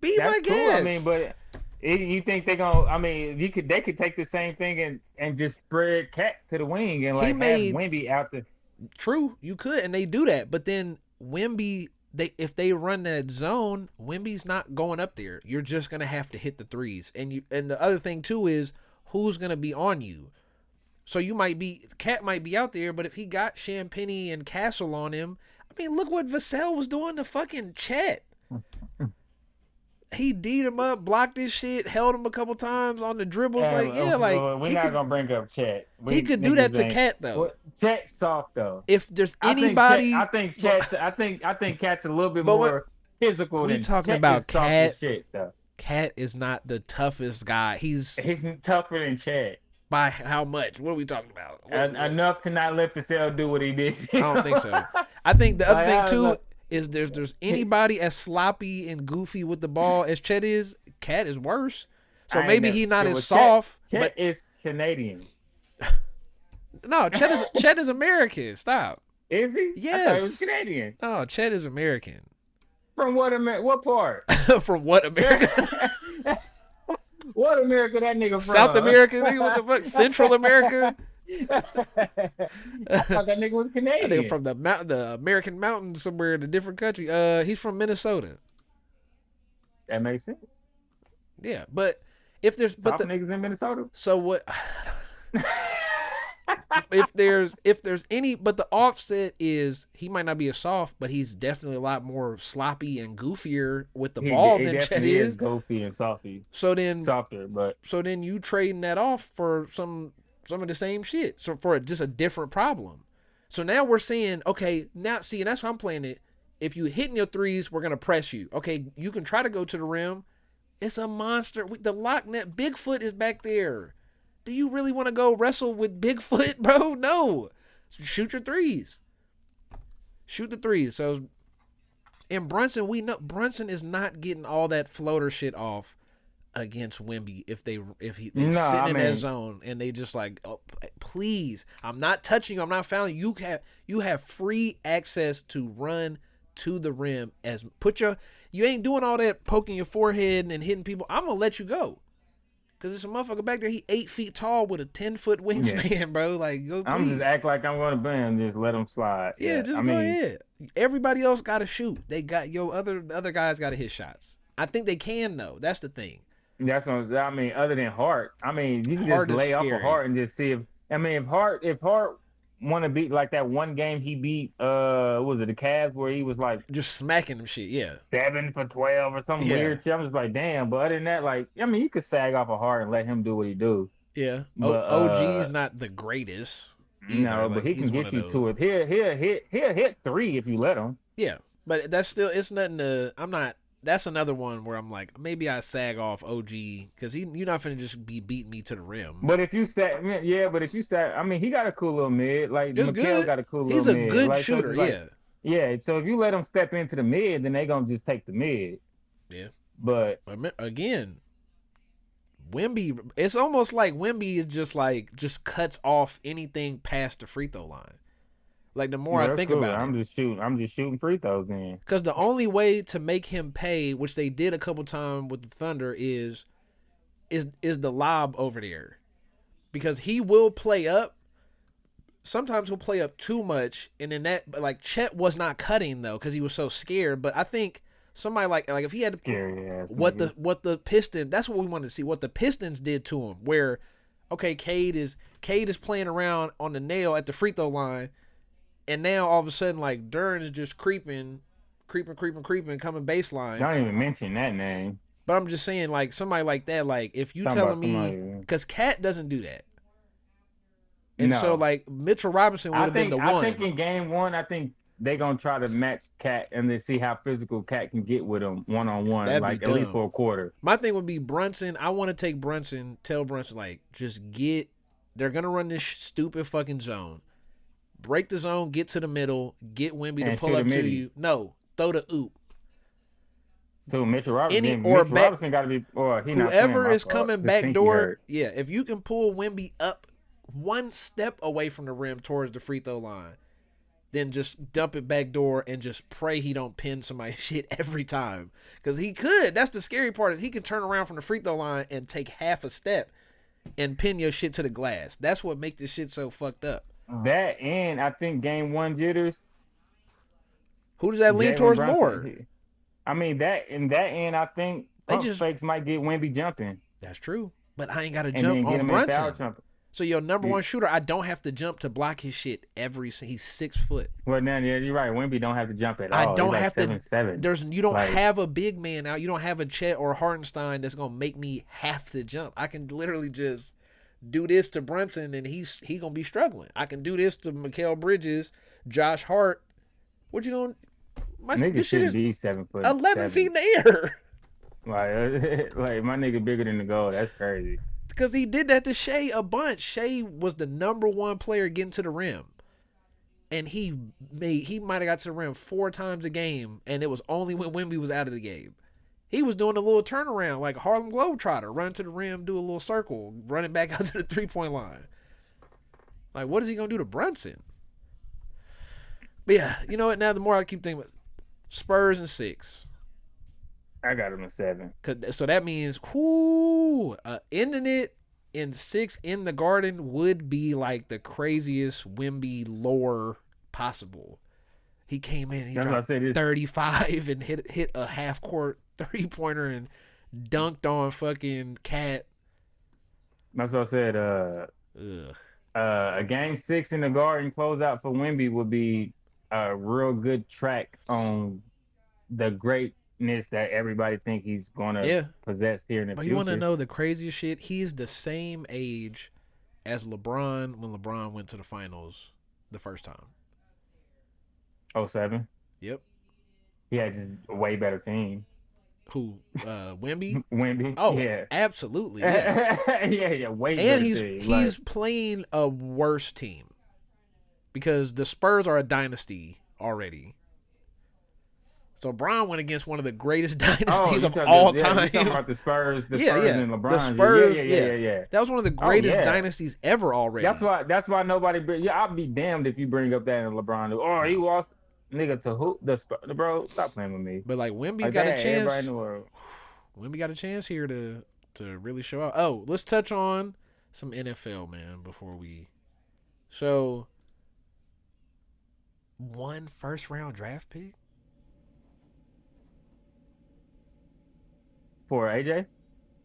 be That's my cool. guest. I mean, but you think they gonna? I mean, they could take the same thing and just spread Cat to the wing and like have Wemby out the. True, you could, and they do that. But then Wemby, if they run that zone, Wemby's not going up there. You're just gonna have to hit the threes, and the other thing too is who's gonna be on you. So Cat might be out there, but if he got Champagny and Castle on him, I mean, look what Vassell was doing to fucking Chet. He D'd him up, blocked his shit, held him a couple times on the dribbles. We're not gonna bring up Chet. He could do that to Cat though. Well, Chet's soft though. If there's anybody, I think Cat's a little bit more physical. We than talking Chet about is soft Cat. as shit, though. Cat is not the toughest guy. He's tougher than Chet. By how much? What are we talking about? Enough to not let Vassell do what he did. I don't think so. I think the other thing too is there's anybody as sloppy and goofy with the ball as Chet is. Cat is worse. So maybe he's not as soft. Chet is Canadian. No, Chet is American. Stop. Is he? Yes. I thought he was Canadian. No, Chet is American. From what part? From what America? What America that nigga from? South America? Nigga, what the fuck? Central America? I thought that nigga was Canadian. That nigga from the American mountains somewhere in a different country. He's from Minnesota. That makes sense. Yeah, but if there's niggas in Minnesota. So what? if there's any, but the offset is he might not be as soft, but he's definitely a lot more sloppy and goofier with the ball than Chet is. Goofy and softy. So then you trading that off for some of the same shit. So for just a different problem. So now we're saying, okay, now see, and that's how I'm playing it. If you hitting your threes, we're gonna press you. Okay, you can try to go to the rim. It's a monster. The lock net, Bigfoot is back there. Do you really want to go wrestle with Bigfoot, bro? No. Shoot your threes. Shoot the threes. So, and Brunson, we know Brunson is not getting all that floater shit off against Wemby if they're sitting in that zone and they just like, oh, please, I'm not touching you. I'm not fouling you. You have free access to run to the rim. You ain't doing all that poking your forehead and hitting people. I'm gonna let you go. Cause it's a motherfucker back there. He 8 feet tall with a 10-foot wingspan, bro. Like, go. Please. I'm just act like I'm gonna ban. Just let him slide. Yeah, just go ahead. Everybody else got to shoot. They got other guys got to hit shots. I think they can though. That's the thing. That's what I mean. Other than Hart, I mean, you can just lay off of Hart and just see if Hart want to beat like that one game he beat was it the Cavs where he was like just smacking them shit, 7 for 12 or something weird shit. I'm just like, damn. But other than that, like, I mean, you could sag off a Hart and let him do what he do. Yeah, but OG's not the greatest. Either. No, like, but he can get you to it. He'll hit 3 if you let him. Yeah, but that's still it's nothing to. I'm not. That's another one where I'm like, maybe I sag off OG because you're not finna just be beating me to the rim. But if you sag, I mean, he got a cool little mid. Like, Mikal got a cool little mid. He's a good shooter, Yeah, so if you let him step into the mid, then they gonna just take the mid. Yeah. But again, Wemby, it's almost like Wemby is just cuts off anything past the free throw line. Like the more I think about it, I'm just shooting free throws then. Because the only way to make him pay, which they did a couple times with the Thunder, is the lob over there. Because he will play up. Sometimes he'll play up too much, and then like Chet was not cutting though because he was so scared. But I think somebody like if he had to what the Pistons, that's what we wanted to see. What the Pistons did to him, where Cade is playing around on the nail at the free throw line. And now all of a sudden, like Duran is just creeping, coming baseline. Don't even mention that name. But I'm just saying, like somebody like that, like if you telling me, because Cat doesn't do that, and so like Mitchell Robinson would have been the one. I think in game 1, I think they're gonna try to match Cat and then see how physical Cat can get with him 1-on-1, like at least for a quarter. My thing would be Brunson. I want to take Brunson. Tell Brunson like just get. They're gonna run this stupid fucking zone. break the zone, get to the middle, get Wemby to and pull shoot a up to midi. you. No, throw the oop. So Mitchell Robinson, Any then or Mitchell back, Robinson got to be, or he not playing. whoever My is fault. coming His back pinky door, hurt. yeah, if you can pull Wemby up one step away from the rim towards the free throw line, then just dump it back door and just pray he don't pin somebody's shit every time. Because he could. That's the scary part, is he can turn around from the free throw line and take half a step and pin your shit to the glass. That's what makes this shit so fucked up. That and I think game one jitters. Who does that lean Jalen towards more? Brunson. I mean that in that end, I think pump fakes might get Wemby jumping. That's true. But I ain't got to And jump then get on him in foul Brunson. jumping. So your number one shooter, I don't have to jump to block his shit he's 6 foot. Well, now yeah, you're right. Wemby don't have to jump at all. I don't He's have like 7'7". You don't have a big man out. You don't have a Chet or Hartenstein that's gonna make me have to jump. I can literally just do this to Brunson and he gonna be struggling. I can do this to Mikal Bridges, Josh Hart. What you gonna? Nigga should be 7 foot. 11 feet in the air. Like my nigga bigger than the goal. That's crazy. Because he did that to Shea a bunch. Shea was the number one player getting to the rim. And he might have got to the rim 4 times a game, and it was only when Wemby was out of the game. He was doing a little turnaround like a Harlem Globetrotter, run to the rim, do a little circle, running back out to the 3-point line. Like, what is he going to do to Brunson? But yeah, you know what? Now the more I keep thinking about Spurs and 6. I got him a 7. So that means, ending it in 6 in the Garden would be like the craziest Wemby lore possible. He came in, he dropped 35 and hit a half court 3-pointer and dunked on fucking Cat. That's what I said. A game 6 in the Garden closeout for Wemby would be a real good track on the greatness that everybody think he's gonna possess here in the future. But you want to know the craziest shit? He's the same age as LeBron when LeBron went to the finals the first time. 07? Yep. He had just a way better team. Who? Wemby? Wemby? Oh, yeah. Absolutely. Yeah, yeah, way better and team. he's playing a worse team because the Spurs are a dynasty already. So Bron went against one of the greatest dynasties of all time. You talking about the Spurs, Spurs and LeBron. The Spurs, yeah. That was one of the greatest dynasties ever already. That's why nobody. I'll be damned if you bring up that in LeBron. Oh, he lost, nigga, to who? The bro. Stop playing with me. But like Wemby got a chance. Everybody in the world. Wemby got a chance here to really show out. Oh, let's touch on some NFL, man, before we. So, 1 first-round draft pick. For AJ?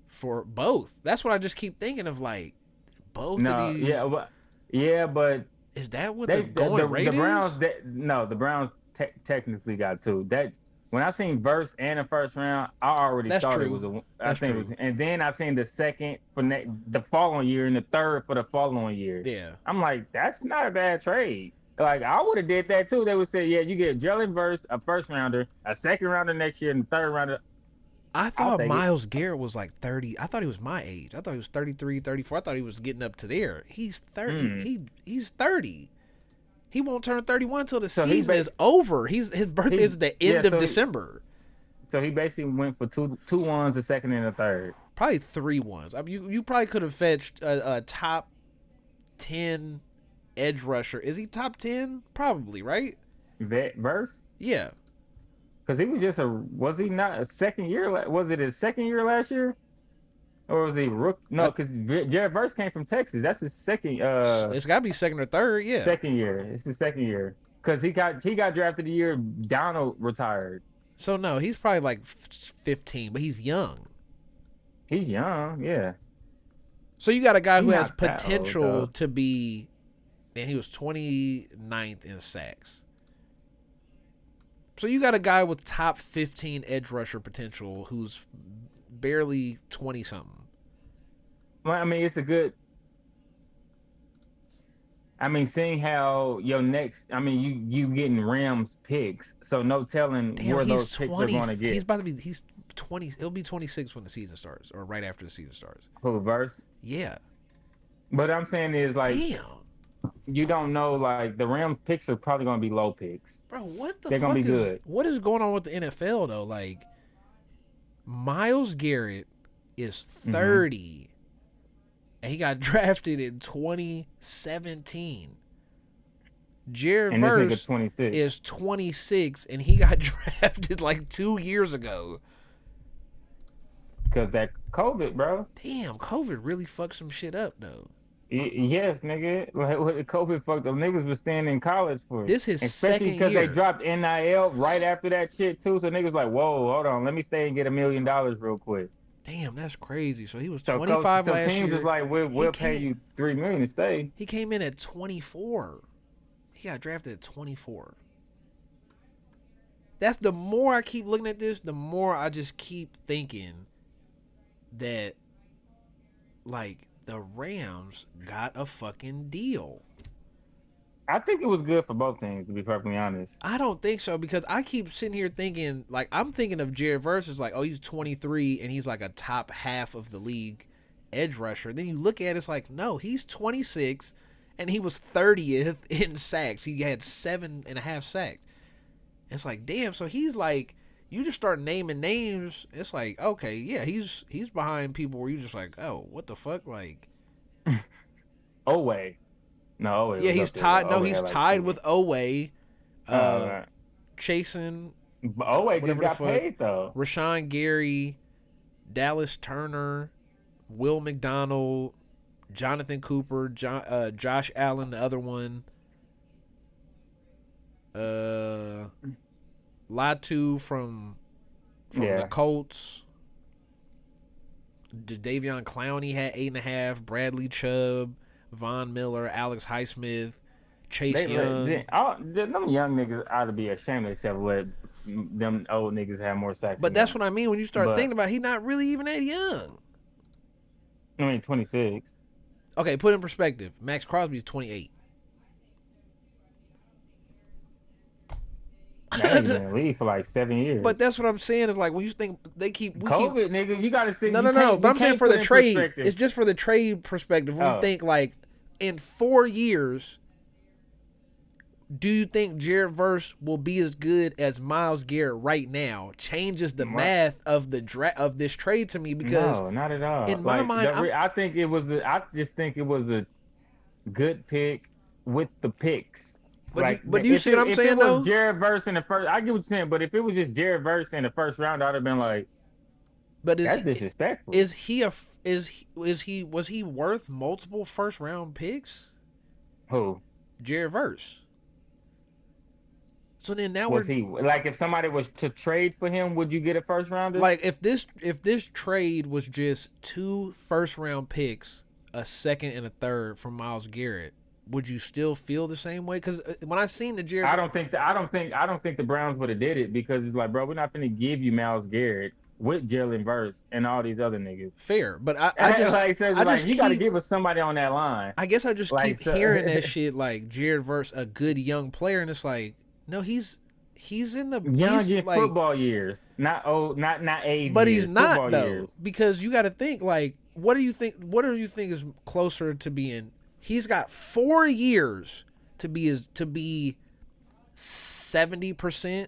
For both. That's what I just keep thinking of, like, both of these. Yeah, but is that what the going rate is? The Browns technically got 2. That when I seen Verse and the first round, I already thought it was it was, and then I seen the second for the following year and the third for the following year. Yeah, I'm like, that's not a bad trade. Like I would have did that too. They would say, yeah, you get Jalen Verse, a first rounder, a second rounder next year, and the third rounder. I thought Myles Garrett was like 30. I thought he was my age. I thought he was 33, 34. I thought he was getting up to there. He's 30. He's 30. He won't turn 31 until the season is over. His birthday is at the end of December. So he basically went for two ones, a second and a third. Probably 3 ones. I mean, you probably could have fetched a top 10 edge rusher. Is he top 10? Probably, right? Verse? Yeah. Because he was was he not a second year? Was it his second year last year? Or was he rookie? No, because Jared Verse came from Texas. That's his second. It's got to be second or third, yeah. Second year. It's his second year. Because he got drafted the year Donald retired. So, no, he's probably like 15, but he's young. He's young, yeah. So you got a guy who has potential to be, and he was 29th in sacks. So you got a guy with top 15 edge rusher potential who's barely 20-something. Well, I mean, it's a good. I mean, seeing how your next. I mean, you getting Rams picks, so no telling where those picks are going to get. He's about to be. He's 20. He'll be 26 when the season starts, or right after the season starts. Who, Verse? Yeah. But I'm saying is like. Damn. you don't know, like, the Rams picks are probably gonna be low picks. Bro, what the They're gonna be fuck good. what is going on with the NFL though? Like, Myles Garrett is Mm-hmm. 30 and he got drafted in 2017. Jared And this nigga Verse 26. is 26 and he got drafted like 2 years ago. Cause that COVID, bro. Damn, COVID really fucked some shit up though. Yes, nigga. Like what the COVID fucked up. Niggas was staying in college for it. This his Especially second because they year. dropped NIL right after that shit too. So niggas like, whoa, hold on, let me stay and get $1 million real quick. Damn, that's crazy. So he was So 25 so last teams year. is like, we'll pay you $3 million to stay. He came in at 24. He got drafted at 24. That's the more I keep looking at this, the more I just keep thinking that, like, the Rams got a fucking deal. I think it was good for both teams, to be perfectly honest. I don't think so because I keep sitting here thinking, like, I'm thinking of Jared Verse as like, oh, he's 23 and he's like a top half of the league edge rusher. Then you look at it, it's like, no, he's 26 and he was 30th in sacks. He had 7.5 sacks. It's like, damn, so he's like, you just start naming names. It's like, okay, yeah, he's behind people where you just like, oh, what the fuck, like. Oway. No, Oway. Yeah, he's tied. No, Oway he's had, like, tied 2. with Oway, Right. chasing But Oway just whatever the got fuck. paid though. Rashawn Gary, Dallas Turner, Will McDonald, Jonathan Cooper, Josh Allen, the other one, Latu from the Colts. Davion Clowney had 8.5. Bradley Chubb, Von Miller, Alex Highsmith, Chase Young. Them young niggas ought to be ashamed of themselves. Let them old niggas have more sacks. But that's what I mean when you start thinking about it, he's not really even that young. I mean, 26. Okay, put in perspective. Max Crosby's 28. He's been in the league for like 7 years. But that's what I'm saying. Is like when you think COVID, nigga, you got to stick. No. But I'm saying for the trade, it's just for the trade perspective. When you think like in 4 years, do you think Jared Verse will be as good as Myles Garrett right now? Changes the math of this trade to me because no, not at all. In my mind, I think it was. I just think it was a good pick with the picks. But do you see what I'm saying though? If it was Jared Verse in the first, I get what you're saying. But if it was just Jared Verse in the first round, I'd have been like, that's disrespectful. Was he worth multiple first round picks? Who? Jared Verse. So then now was he like, if somebody was to trade for him, would you get a first rounder? Like if this trade was just 2 first round picks, a second and a third from Myles Garrett, would you still feel the same way? Because when I seen the Jared, I don't think the Browns would have did it because it's like, bro, we're not going to give you Myles Garrett with Jalen Verse and all these other niggas. Fair, but I just you got to give us somebody on that line. I guess I just keep hearing that shit like Jared Verse, a good young player, and it's like, no, he's in the young football years, not age. But years, he's not though, years. Because you got to think like, what do you think is closer to being? He's got 4 years to be 70%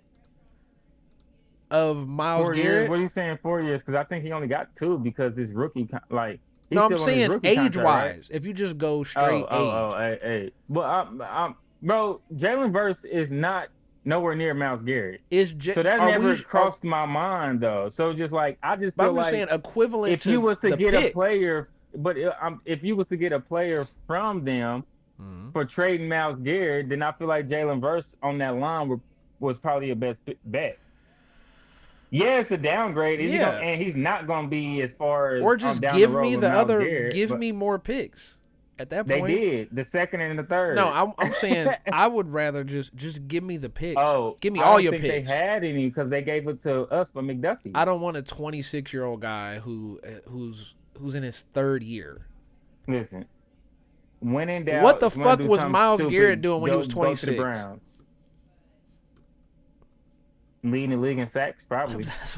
of Myles Garrett. What are you saying 4 years? Because I think he only got 2 because his rookie like. No, I'm saying age wise. Right? If you just go straight age. Well, bro, Jalen Verse is not nowhere near Myles Garrett. So that never crossed my mind though. So just like I just feel like saying equivalent. If you was to get a player. But if you was to get a player from them for trading Myles Garrett, then I feel like Jalen Verse on that line was probably a best bet. Yeah, it's a downgrade. And he's not going to be as far as or just give me the other. Garrett, give me more picks. At that point, they did the second and the third. No, I'm saying I would rather just give me the picks. Oh, give me all your picks. They had any because they gave it to us for McDuffie. I don't want a 26-year-old guy who's in his 3rd year. Listen, when in doubt, what the fuck was Myles Garrett doing when he was 26? Go to the Browns. Leading the league in sacks, probably. That's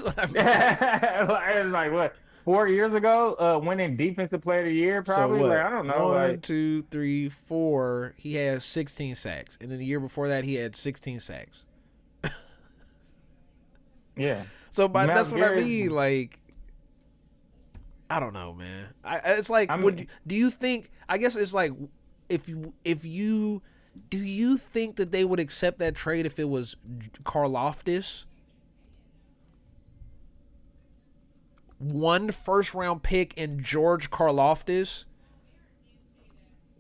what I mean. It was like what 4 years ago, winning defensive player of the year, So probably. Like what? I don't know, One, like 2, 3, 4. He has 16 sacks, and then the year before that, he had 16 sacks. yeah, So, but that's Myles what I Garrett. mean. Like, I don't know, man. It's like, I would mean, you, do you think? I guess it's like, if you do you think that they would accept that trade if it was Karlaftis? One first round pick and George Karlaftis.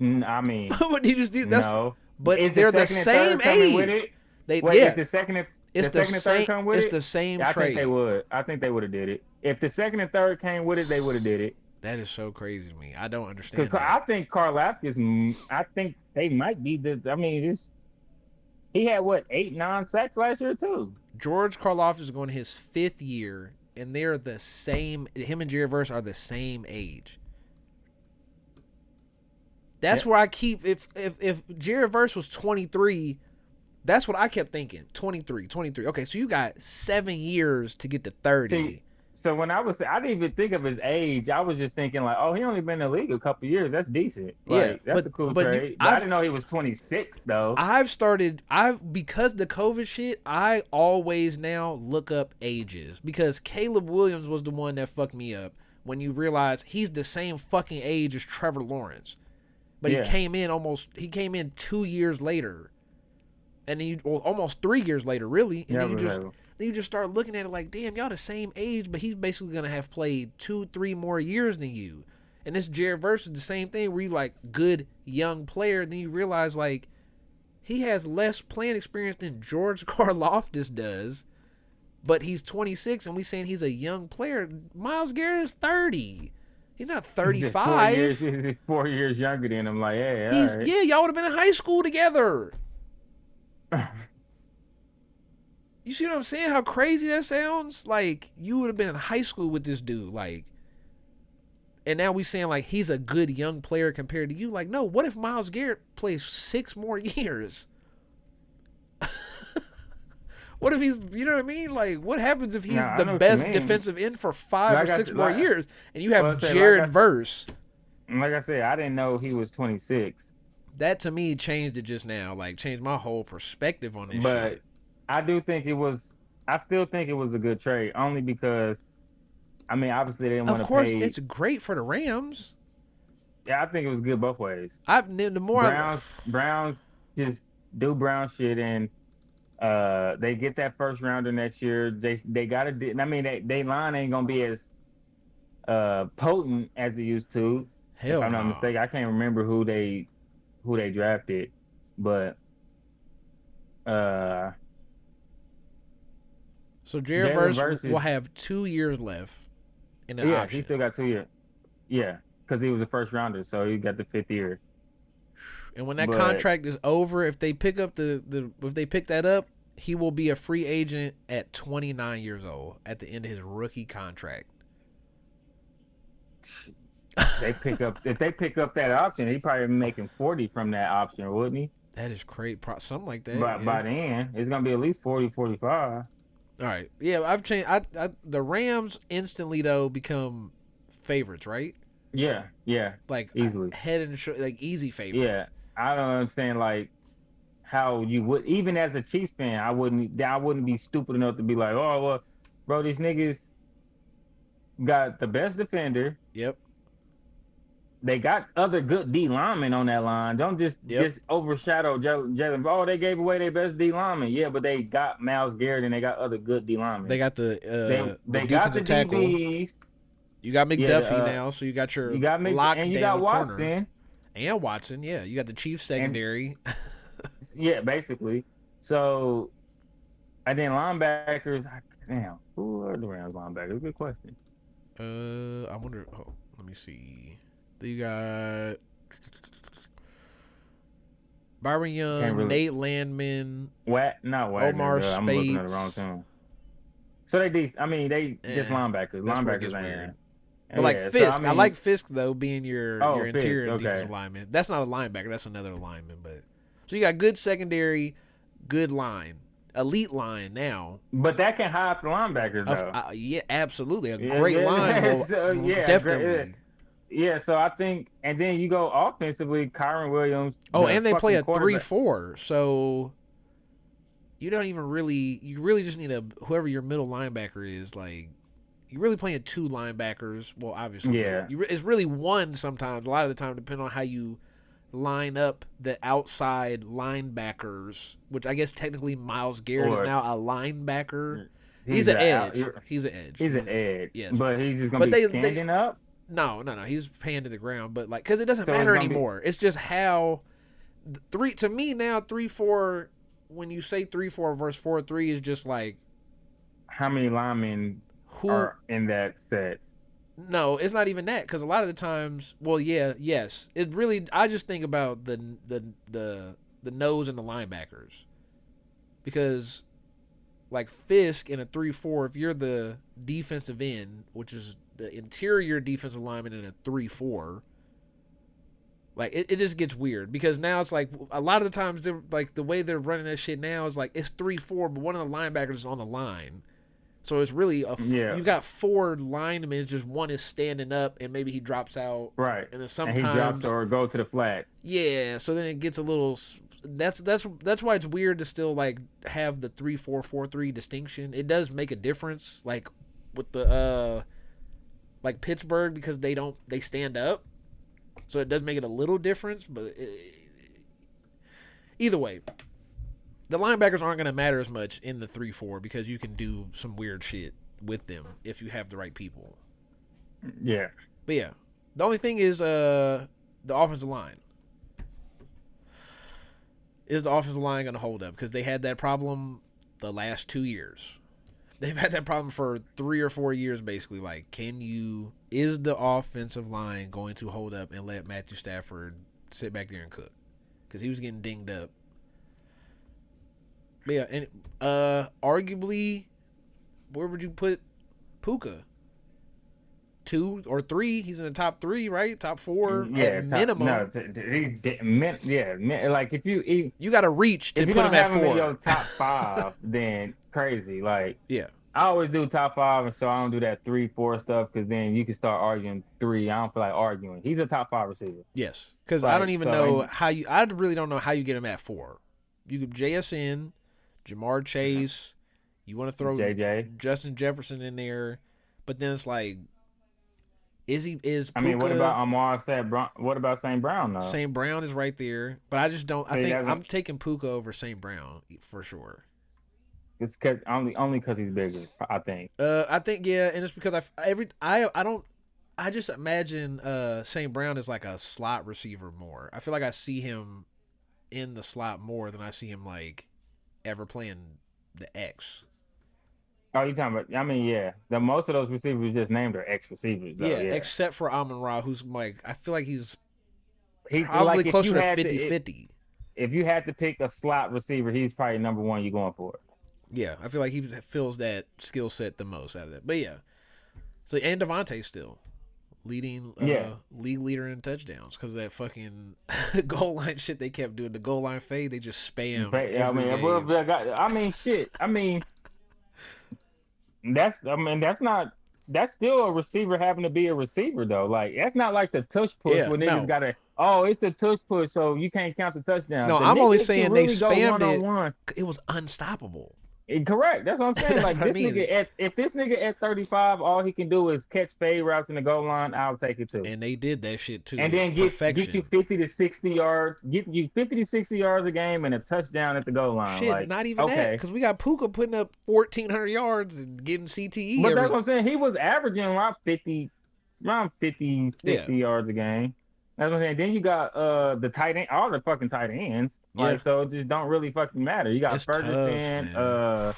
I mean, But you just do that's. no. But Is the they're the second and same third coming with age. it? They Wait, is yeah. the second and third come with It's it? the same Yeah, I think they trade. would. I think they would have did it. If the second and third came with it, they would have did it. That is so crazy to me. I don't Because understand that. I think Karlaftis, I think they might be the. I mean, he had what 8, 9 sacks last year too. George Karlaftis is going his 5th year, and they're the same. Him and Jared Verse are the same age. That's where I keep. If Jared Verse was 23, that's what I kept thinking. 23. Okay, so you got 7 years to get to 30. See, so I didn't even think of his age. I was just thinking like, oh, he only been in the league a couple years. That's decent. Yeah, Like that's a cool trade. But I didn't know he was 26 though. Because the COVID shit, I always now look up ages because Caleb Williams was the one that fucked me up when you realize he's the same fucking age as Trevor Lawrence. But Yeah. he came in 2 years later. And then almost 3 years later, really. And Yeah, then you just start looking at it like, damn, y'all the same age, but he's basically gonna have played 2-3 more years than you. And this Jared Verse is the same thing where you like good young player, and then you realize like he has less playing experience than George Karlaftis does, but he's 26 and we saying he's a young player. Myles Garrett is 30. He's not 35. He's 4 years younger than him. Like, hey, He's all right. yeah, y'all would have been in high school together. You see what I'm saying? How crazy that sounds? Like you would have been in high school with this dude, like. And now we saying like he's a good young player compared to you. Like, no, what if Myles Garrett plays 6 more years? What if he's, you know what I mean? Like, what happens if he's the best defensive end for 5 or 6 more years, and you have Jared Verse? Like I said, I didn't know he was 26. That to me changed it just now. Like, changed my whole perspective on this But shit. I do think it was. I still think it was a good trade, only because, I mean, obviously they didn't want to pay. Of course, it's great for the Rams. Yeah, I think it was good both ways. Browns just do Brown shit, and they get that first rounder next year. They gotta. I mean, they line ain't gonna be as potent as it used to. Hell, if I'm not mistaken. I can't remember who they drafted, but so Jared Verse will have 2 years left in the option. He still got 2 years. Yeah, because he was a first rounder, so he got the 5th year. And when that contract is over, if they pick up if they pick that up, he will be a free agent at 29 years old at the end of his rookie contract. If they pick up that option, he probably be making 40 from that option, wouldn't he? That is great. Something like that. By then, it's gonna be at least 40, 45. All right. Yeah, I've changed. The Rams instantly though become favorites, right? Yeah. Like easily, head and like easy favorites. Yeah, I don't understand like how you would, even as a Chiefs fan, I wouldn't be stupid enough to be like, oh well, bro, these niggas got the best defender. Yep. They got other good D linemen on that line. Don't just overshadow Jalen. Oh, they gave away their best D lineman. Yeah, but they got Myles Garrett and they got other good D linemen. They got the they got the tackle. DBs. You got McDuffie now, so you got your lockdown and you got Watson. Corner. And Watson, yeah. You got the Chiefs secondary. Yeah, basically. So, and then linebackers. Damn, who are the Rams linebackers? Good question. I wonder. Oh, let me see. You got Byron Young, Nate Landman, Omar Speights. I'm looking at the wrong team. So they just linebackers. Linebackers ain't. But like Fisk, I like Fisk though being your interior Fisk, defensive lineman. That's not a linebacker. That's another lineman. But so you got good secondary, good line. elite line now. But that can hide the linebackers though. Yeah, absolutely, a Yeah, great line will so, yeah, definitely. yeah. So I think, and then you go offensively, Kyron Williams, Oh, the and they play fucking a quarterback. 3-4, so you don't even really. You really just need whoever your middle linebacker is. Like you're really playing two linebackers. Well, obviously, but Yeah, it's really one sometimes. A lot of the time, depending on how you line up the outside linebackers, which I guess technically Myles Garrett is or now a linebacker. He's he's an a out. edge. He's an edge. He's an edge, Yes, but he's just gonna but be they standing up. no. He's paying to the ground, but like because it doesn't So it's matter gonna be anymore. It's just how three to me now 3-4. When you say 3-4 versus 4-3 is just like how many linemen who. are in that set. No, it's not even that because a lot of the times, well, yeah, yes, it really. I just think about the nose and the linebackers because like Fisk in a 3-4, if you're the defensive end, which is the interior defensive lineman in a 3-4, like it just gets weird because now it's like a lot of the times like the way they're running that shit now is like it's 3-4, but one of the linebackers is on the line. So it's really you got four linemen, just one is standing up and maybe he drops out. Right. And then And he drops or go to the flat. Yeah, so then it gets a little that's why it's weird to still like have the 3-4-4-3 distinction. It does make a difference like with the like Pittsburgh because they stand up. So it does make it a little difference, but either way, the linebackers aren't going to matter as much in the 3-4 because you can do some weird shit with them if you have the right people. Yeah. But yeah, the only thing is the offensive line. Is the offensive line going to hold up? Because they had that problem the last 2 years. They've had that problem for 3 or 4 years, basically. Like, is the offensive line going to hold up and let Matthew Stafford sit back there and cook? Because he was getting dinged up. But yeah, and arguably, where would you put Puka? 2 or 3? He's in the top 3, right? Top 4 at minimum. Like if you got to reach to if you put don't him at have him 4. in your top 5, then crazy. Like yeah, I always do top 5, and so I don't do that 3-4 stuff because then you can start arguing 3. I don't feel like arguing. He's a top 5 receiver. Yes, because I don't even know how you. I really don't know how you get him at 4. You could JSN, Jamar Chase. You want to throw JJ, Justin Jefferson in there, but then it's like, is Puka, I mean, what about Amar said? What about St. Brown though? St. Brown is right there, but I just don't. I think I'm taking Puka over St. Brown for sure. It's cause only because he's bigger. I think. I think yeah, and it's because I just imagine St. Brown is like a slot receiver more. I feel like I see him in the slot more than I see him like ever playing the X. Oh, you talking about? I mean, yeah. The most of those receivers just named are X receivers. Though, yeah, except for Amon-Ra, who's like I feel like he's probably like closer to 50-50. If you had to pick a slot receiver, he's probably number 1 you're going for. Yeah, I feel like he fills that skill set the most out of that. But yeah, so and Devontae still leading league leader in touchdowns because of that fucking goal line shit they kept doing. The goal line fade, they just spam. Shit. I mean, that's still a receiver having to be a receiver though. Like that's not like the tush push where niggas gotta. Oh, it's the tush push, so you can't count the touchdown. No, I'm only saying they spammed it. It was unstoppable. Correct. That's what I'm saying. Like this nigga if this nigga at 35, all he can do is catch fade routes in the goal line, I'll take it too. And they did that shit too. And then get you 50 to 60 yards, get you 50 to 60 yards a game and a touchdown at the goal line. Shit, like, not even that, because we got Puka putting up 1,400 yards and getting CTE. But that's what I'm saying. He was averaging around 50, 60 yards a game. That's what I'm saying. Then you got the tight end, all the fucking tight ends. Like, so it just don't really fucking matter. You got Ferguson, the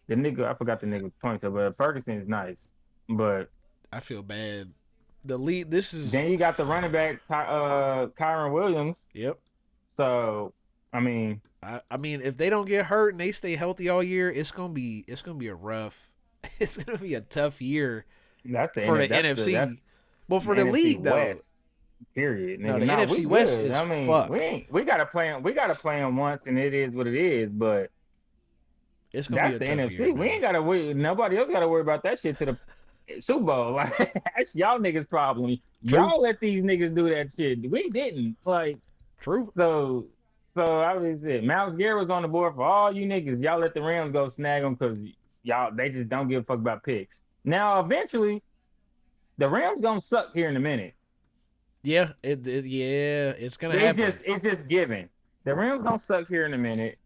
nigga, I forgot the nigga points up, but Ferguson is nice. But I feel bad. The lead, this is. Then you got the running back, Kyron Williams. Yep. So, I mean, if they don't get hurt and they stay healthy all year, it's gonna be a rough. It's gonna be a tough year for the NFC. Well, for the league though. Period, No, nigga. the Nah, we NFC West good. is I mean, we fucked. ain't. We gotta play him. We gotta play him once, and it is what it is. But It's gonna be that's a the tough year, NFC. We man. ain't gotta worry. Nobody else gotta worry about that shit to the Super Bowl. Like that's y'all niggas' problem. True, Y'all let these niggas do that shit. We didn't. Like true. so. So I was it. Myles Garrett was on the board for all you niggas. Y'all let the Rams go snag them because y'all they just don't give a fuck about picks. Now eventually the Rams gonna suck here in a minute. Yeah, yeah, it's gonna happen. It's just given. The Rams gonna suck here in a minute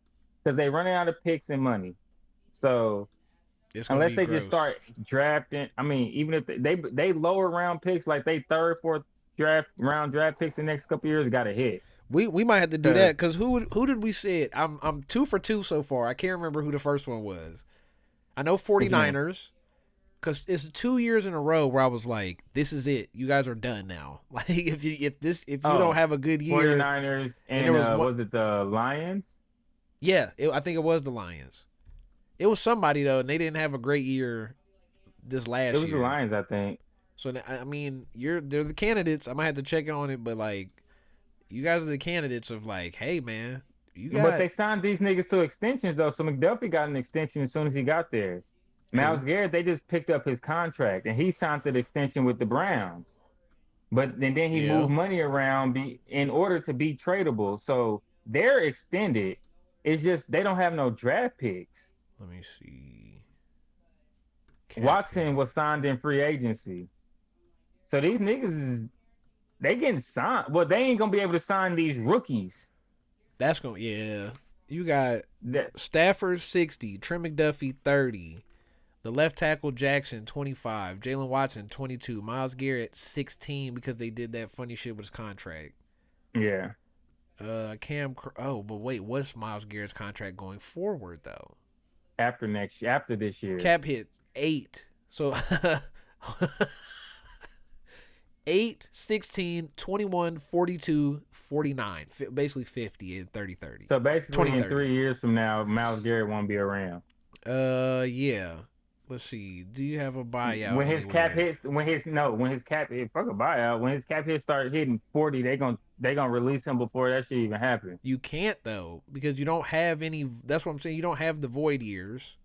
because they running out of picks and money. So It's gonna unless be they just gross. start drafting, I mean, even if they lower round picks like they third, fourth draft picks the next couple years, got to hit. We might have to do that Because because who did we say it? I'm 2 for 2 so far. I can't remember who the first one was. I know what you mean? 49ers because it's 2 years in a row where I was like, this is it. You guys are done now. Like if you don't Oh, have a good year, 49ers and there and was one, was it the Lions? yeah, I think it was the Lions. It was somebody though, and they didn't have a great year this It last was the year. Lions, I think. So I mean, they're the candidates. I might have to check on it, but like, you guys are the candidates of like, hey man, you But got they signed these niggas to extensions though, so McDuffie got an extension as soon as he got there. Myles true. Garrett, they just picked up his contract and he signed the extension with the Browns. But then he Yeah. moved money around in order to be tradable. So they're extended. It's just they don't have no draft picks. Let me see. Cap Watson hit. was signed in free agency. So these niggas is they getting signed. Well, they ain't gonna be able to sign these rookies. That's going to, yeah. You got That Stafford 60, Trent McDuffie 30, the left tackle Jackson 25, Jalen Watson 22, Myles Garrett 16 because they did that funny shit with his contract. yeah. But wait, what's Myles Garrett's contract going forward though? After this year. Cap hit 8. So 8, 16, 21, 42, 49. Basically 50 and 30, 30. So 20, basically, in 30. 3 years from now, Myles Garrett won't be around. Yeah. Let's see. Do you have a buyout When his cap anywhere? hits, when his cap hit, fuck a buyout. When his cap hit start hitting 40, they gonna release him before that shit even happen. You can't though because you don't have any. That's what I'm saying. You don't have the void years,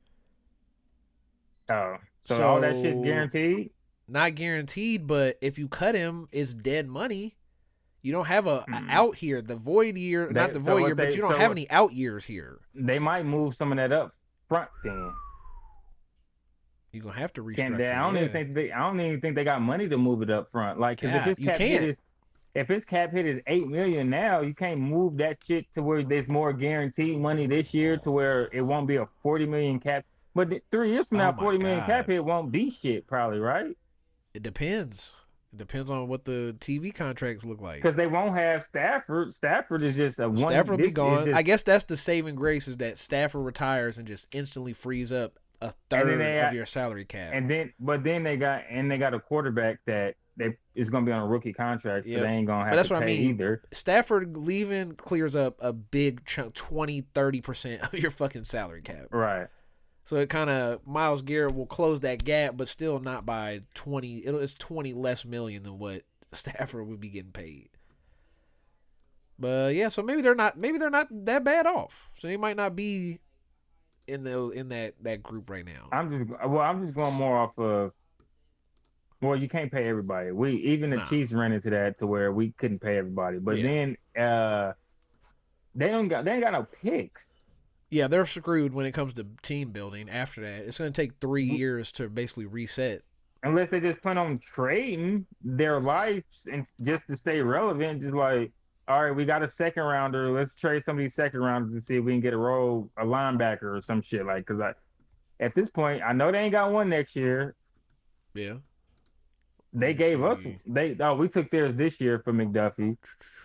Oh, so all that shit's so guaranteed. not guaranteed. But if you cut him, it's dead money. You don't have a Hmm. out here. The void year, not They the so void year, what but they you don't so have what any out years here. they might move some of that up front then. You're gonna have to Can they? restructure. Yeah, I don't even think they got money to move it up front. Like, cause God, you can't. if his cap hit is 8 million now, you can't move that shit to where there's more guaranteed money this year to where it won't be a 40 million cap. But 3 years from now, Oh my 40 million cap God, hit won't be shit, probably, right? it depends. It depends on what the TV contracts look like. Because they won't have Stafford. Stafford is just a one. Stafford will be This is gone. I just, guess that's the saving grace is that Stafford retires and just instantly frees up a and then third of your salary cap. but then they got a quarterback that they is gonna be on a rookie contract, so they Yep. ain't gonna But have to that's what I pay mean. either. Stafford leaving clears up a big chunk, 20, 30% of your fucking salary cap. Right. So it kind of, Myles Garrett will close that gap, but still not by 20. It's 20 less million than what Stafford would be getting paid. But yeah, so maybe they're not that bad off. So they might not be in that group right now. I'm just going more off of, well, you can't pay everybody. We even the Nah. Chiefs ran into that to where we couldn't pay everybody. But Yeah. then they ain't got no picks. Yeah, they're screwed when it comes to team building after that. It's going to take 3 W- years to basically reset. Unless they just plan on trading their lives and just to stay relevant, just like, all right, we got a second rounder. Let's trade some of these second rounders to see if we can get a linebacker or some shit. Like, cause at this point, I know they ain't got one next year. Yeah. Let They me gave us see. we took theirs this year for McDuffie.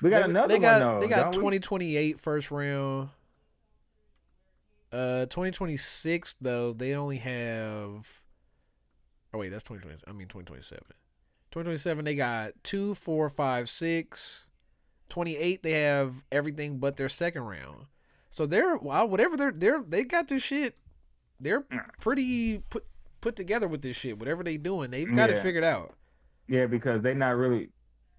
We got another They one got though, they got don't we? 2028 first round. 2026 though they only have. Oh wait, that's 2020. I mean 2027. 2027 they got 2, 4, 5, 6. 28 they have everything but their second round. So they're whatever they got this shit. They're pretty put together with this shit. Whatever they doing, they've got it Yeah, figured out. yeah, because they not really.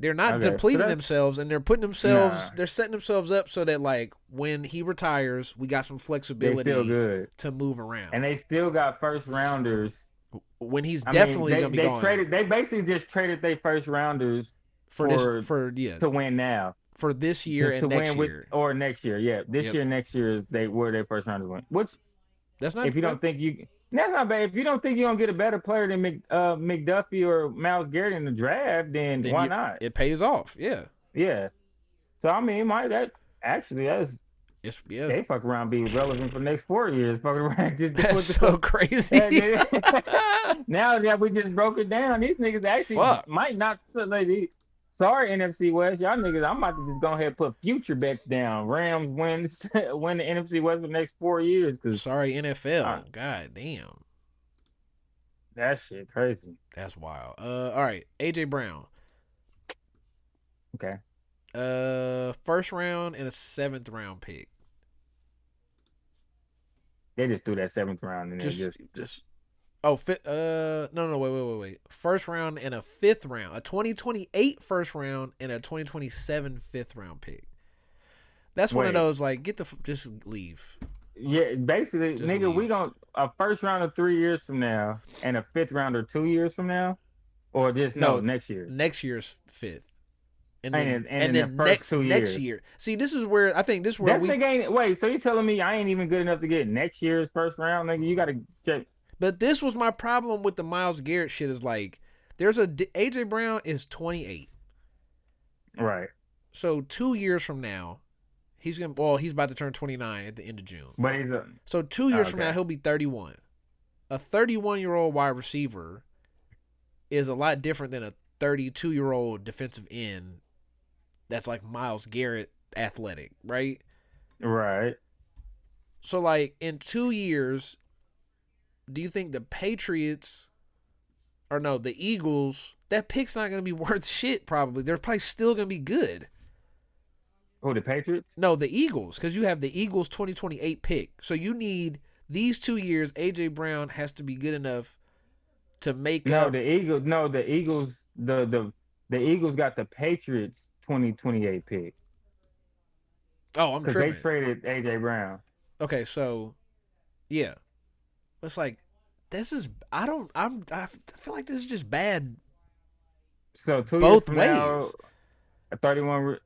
They're not Okay, so depleting that's themselves, and they're putting themselves. nah. They're setting themselves up so that like when he retires, we got some They still flexibility good, to move and around. they still got first rounders. When he's I mean, definitely they gonna be they gone traded. They basically just traded their first rounders for this for for yeah to win now. for this year To and next win with year. or next year. Yeah, this Yep, year, next year is they were their first rounders win. Which that's if not you bad. don't think you that's not bad. If you don't think you're gonna get a better player than McDuffie or Myles Garrett in the draft, then Then why not? it pays off. Yeah, Yeah. So I mean, might that actually that's it's yeah. they fuck around be relevant for the next 4 years. Fucking around just do That's what the so fuck. crazy. Now that we just broke it down, these niggas actually Fuck. might not. Sorry, NFC West, y'all niggas. I'm about to just go ahead and put future bets down. Rams wins win the NFC West for the next 4 years because Sorry, NFL. God damn. that shit crazy. That's wild. All right, AJ Brown. Okay, First round and a 7th round pick. they just threw that 7th round and then Just oh, no, wait. First round and a 5th round, a 2028 first round and a 2027 5th round pick. That's one of wait. those like just leave. Yeah, basically, Just nigga, we leave. gon' a first rounder 3 years from now and a 5th rounder 2 years from now, or just No, next year. Next year's 5th. And And then in the first 2 next years. year. See, this is where I think this is where That nigga ain't wait. So you telling me I ain't even good enough to get next year's first round, nigga? You gotta check. But this was my problem with the Myles Garrett shit is like there's AJ Brown is 28. Right. So 2 years from now, he's about to turn 29 at the end of June. But he's So 2 years from okay. now, he'll be 31. A 31-year-old wide receiver is a lot different than a 32-year-old defensive end that's like Myles Garrett athletic, right? Right. So like in 2 years, do you think the Patriots or no, the Eagles, that pick's not going to be worth shit probably. They're probably still going to be good. Who, the Patriots? No, the Eagles, because you have the Eagles 2028 pick. So you need these 2 years, AJ Brown has to be good enough to make up. The Eagles. No, the Eagles. The Eagles got the Patriots 2028 pick Oh, I'm because they tripping. traded AJ Brown. Okay, so yeah, it's like this is I feel like this is just bad So 2 years both from ways. now, 31.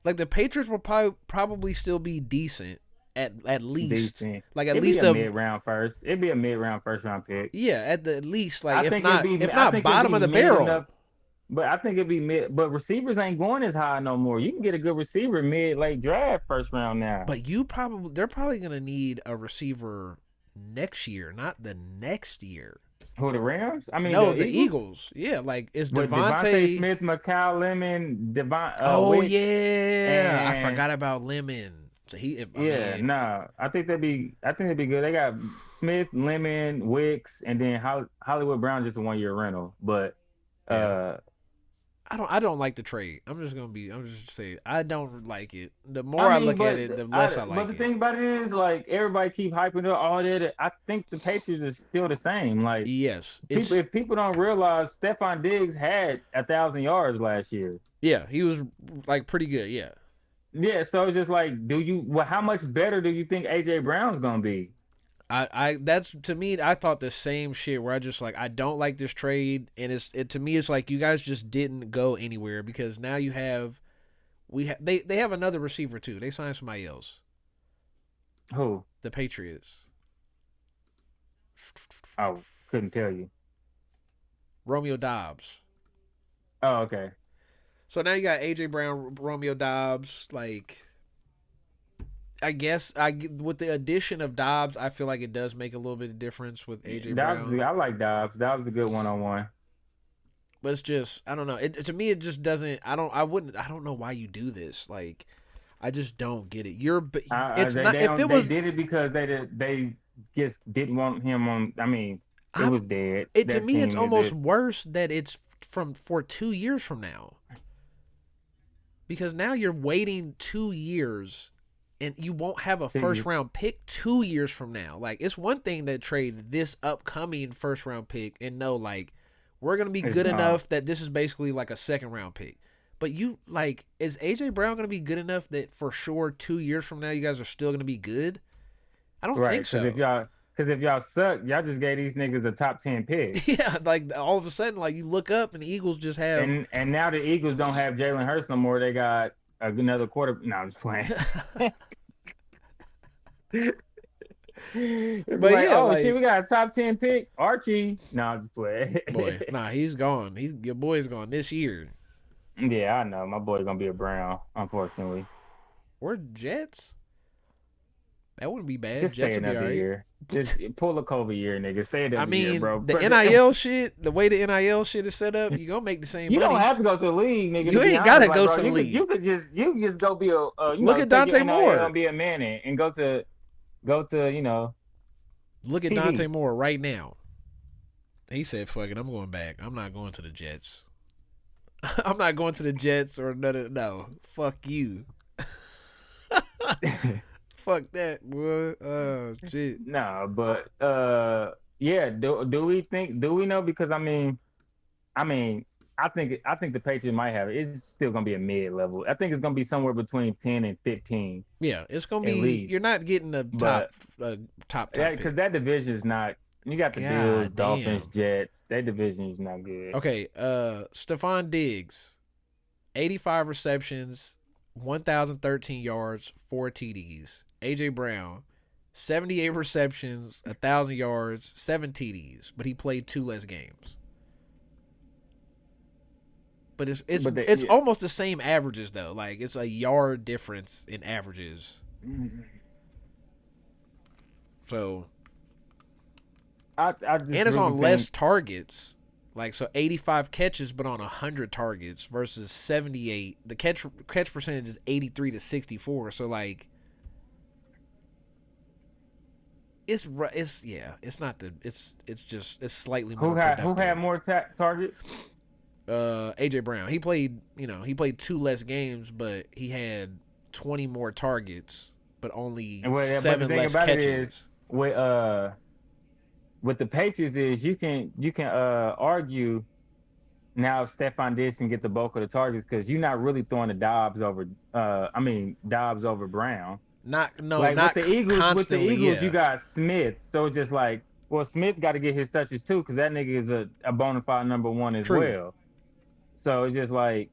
Like the Patriots will probably still be decent at least. Decent. Like at It'd least be a mid-round first. It'd be a mid-round first-round pick. yeah, at least like I think if not bottom of the mid barrel. enough, but I think it'd be mid. But receivers ain't going as high no more. You can get a good receiver late draft first round now. But they're probably gonna need a receiver next year, not the next year. Who, the Rams? I mean, No, the Eagles. Yeah, like is with Devontae Smith, Mikal Lemon, oh Wick, yeah, I and- forgot about Lemon. So I think they'd be good. They got Smith, Lemon, Wicks, and then Hollywood Brown just a 1 year rental. But Yeah. I don't like the trade. I'm just saying I don't like it. The more I look at it, the less I like But the it. thing about it is, like, everybody keep hyping up all that. I think the Patriots are still the same. Like, Yes, if people don't realize, Stephon Diggs had 1,000 yards last year. yeah, he was like pretty good. Yeah, Yeah, so it's just like, how much better do you think AJ Brown's gonna be? that's to me. I thought the same shit. Where I just like I don't like this trade, and to me it's like you guys just didn't go anywhere because now you have they have another receiver too. They signed somebody else. Who? The Patriots. Oh, couldn't tell you. Romeo Dobbs. Oh, okay. So now you got AJ Brown, Romeo Dobbs. Like, I guess with the addition of Dobbs, I feel like it does make a little bit of difference with AJ Brown. I like Dobbs. Dobbs is a good one-on-one. But it's just I don't know. To me, it just doesn't. I don't know why you do this. Like, I just don't get it. They did it because they just didn't want him on. I mean, it was dead. To me, it's almost worse that it's for 2 years from now. Because now you're waiting 2 years and you won't have a first round pick 2 years from now. Like, it's one thing to trade this upcoming first round pick and know, like, we're going to be good enough that this is basically like a second round pick. But you like, is AJ Brown going to be good enough that for sure 2 years from now you guys are still going to be good? I don't Right? think so. Because if y'all suck, y'all just gave these niggas a top 10 pick. Yeah, like all of a sudden, like you look up and the Eagles just have. And now the Eagles don't have Jalen Hurts no more. They got another quarter. No, I'm just playing. It'd be But like, yeah, oh like shit, we got a top 10 pick, Archie. No, I'm just playing. boy, nah, he's gone. Your boy's gone this year. Yeah, I know. My boy's gonna be a Brown, unfortunately. Or Jets. That wouldn't be bad. Just stay Jets would be all another right. year. Just pull a COVID year, nigga. Stay I another year, mean, bro. the NIL shit, the way the NIL shit is set up, you gonna make the same You money. don't have to go to the league, nigga. You To be ain't gotta honest, go like, to bro, the league. you could just go be a Look at take your Dante NIL Moore. and be a man and go to Look at TV. Dante Moore right now. He said, "Fuck it, I'm going back. I'm not going to the Jets. I'm not going to the Jets or another. No, fuck you. Fuck that, boy. Oh shit. No, but yeah. Do we know? Because I think the Patriots might have it. It's still gonna be a mid level. I think it's gonna be somewhere between 10 and 15 Yeah, it's gonna at be. least. You're not getting a But top because pick. that division is not. You got the Bills, God Dolphins, damn. Jets. That division is not good. Okay, Stephon Diggs, 85 receptions, 1,013 yards, 4 TDs. AJ Brown, 78 receptions, 1,000 yards, 7 TDs, but he played 2 less games. But it's almost the same averages though. Like it's a yard difference in averages. So I just and it's really on less targets. Like so 85 catches but on 100 targets versus 78. The catch percentage is 83 to 64. So like it's slightly more productive. Who had more targets? AJ Brown. He played 2 less games, but he had 20 more targets, but only 7 less catches. With the Patriots is you can argue now if Stephon Diggs can get the bulk of the targets because you're not really throwing the Dobbs over Brown. Not with the Eagles constantly, yeah. you got Smith, so it's just like, well, Smith got to get his touches too because that nigga is a bona fide number one as True. well. So it's just like,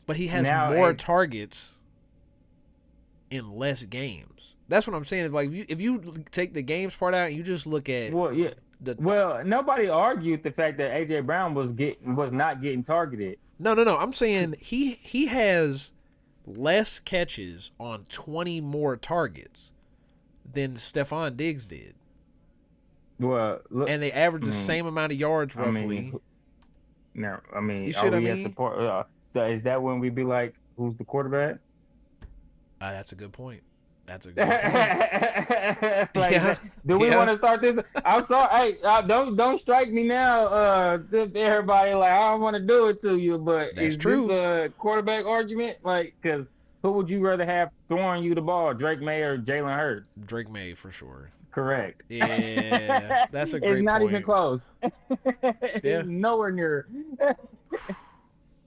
but he has more targets in less games. That's what I'm saying. Is like if you take the games part out, and you just look at nobody argued the fact that AJ Brown was not getting targeted. No. I'm saying he has less catches on 20 more targets than Stephon Diggs did. Well, look, and they average the same amount of yards roughly. You see what I mean? Is that when we be like, who's the quarterback? That's a good point. Do we want to start this? I'm sorry. Hey, don't strike me now. Everybody, like, I don't want to do it to you, but that's is true. This a quarterback argument? Like, because who would you rather have throwing you the ball, Drake May or Jalen Hurts? Drake May for sure. Correct. Yeah, that's a great point. It's not even close. It's nowhere near.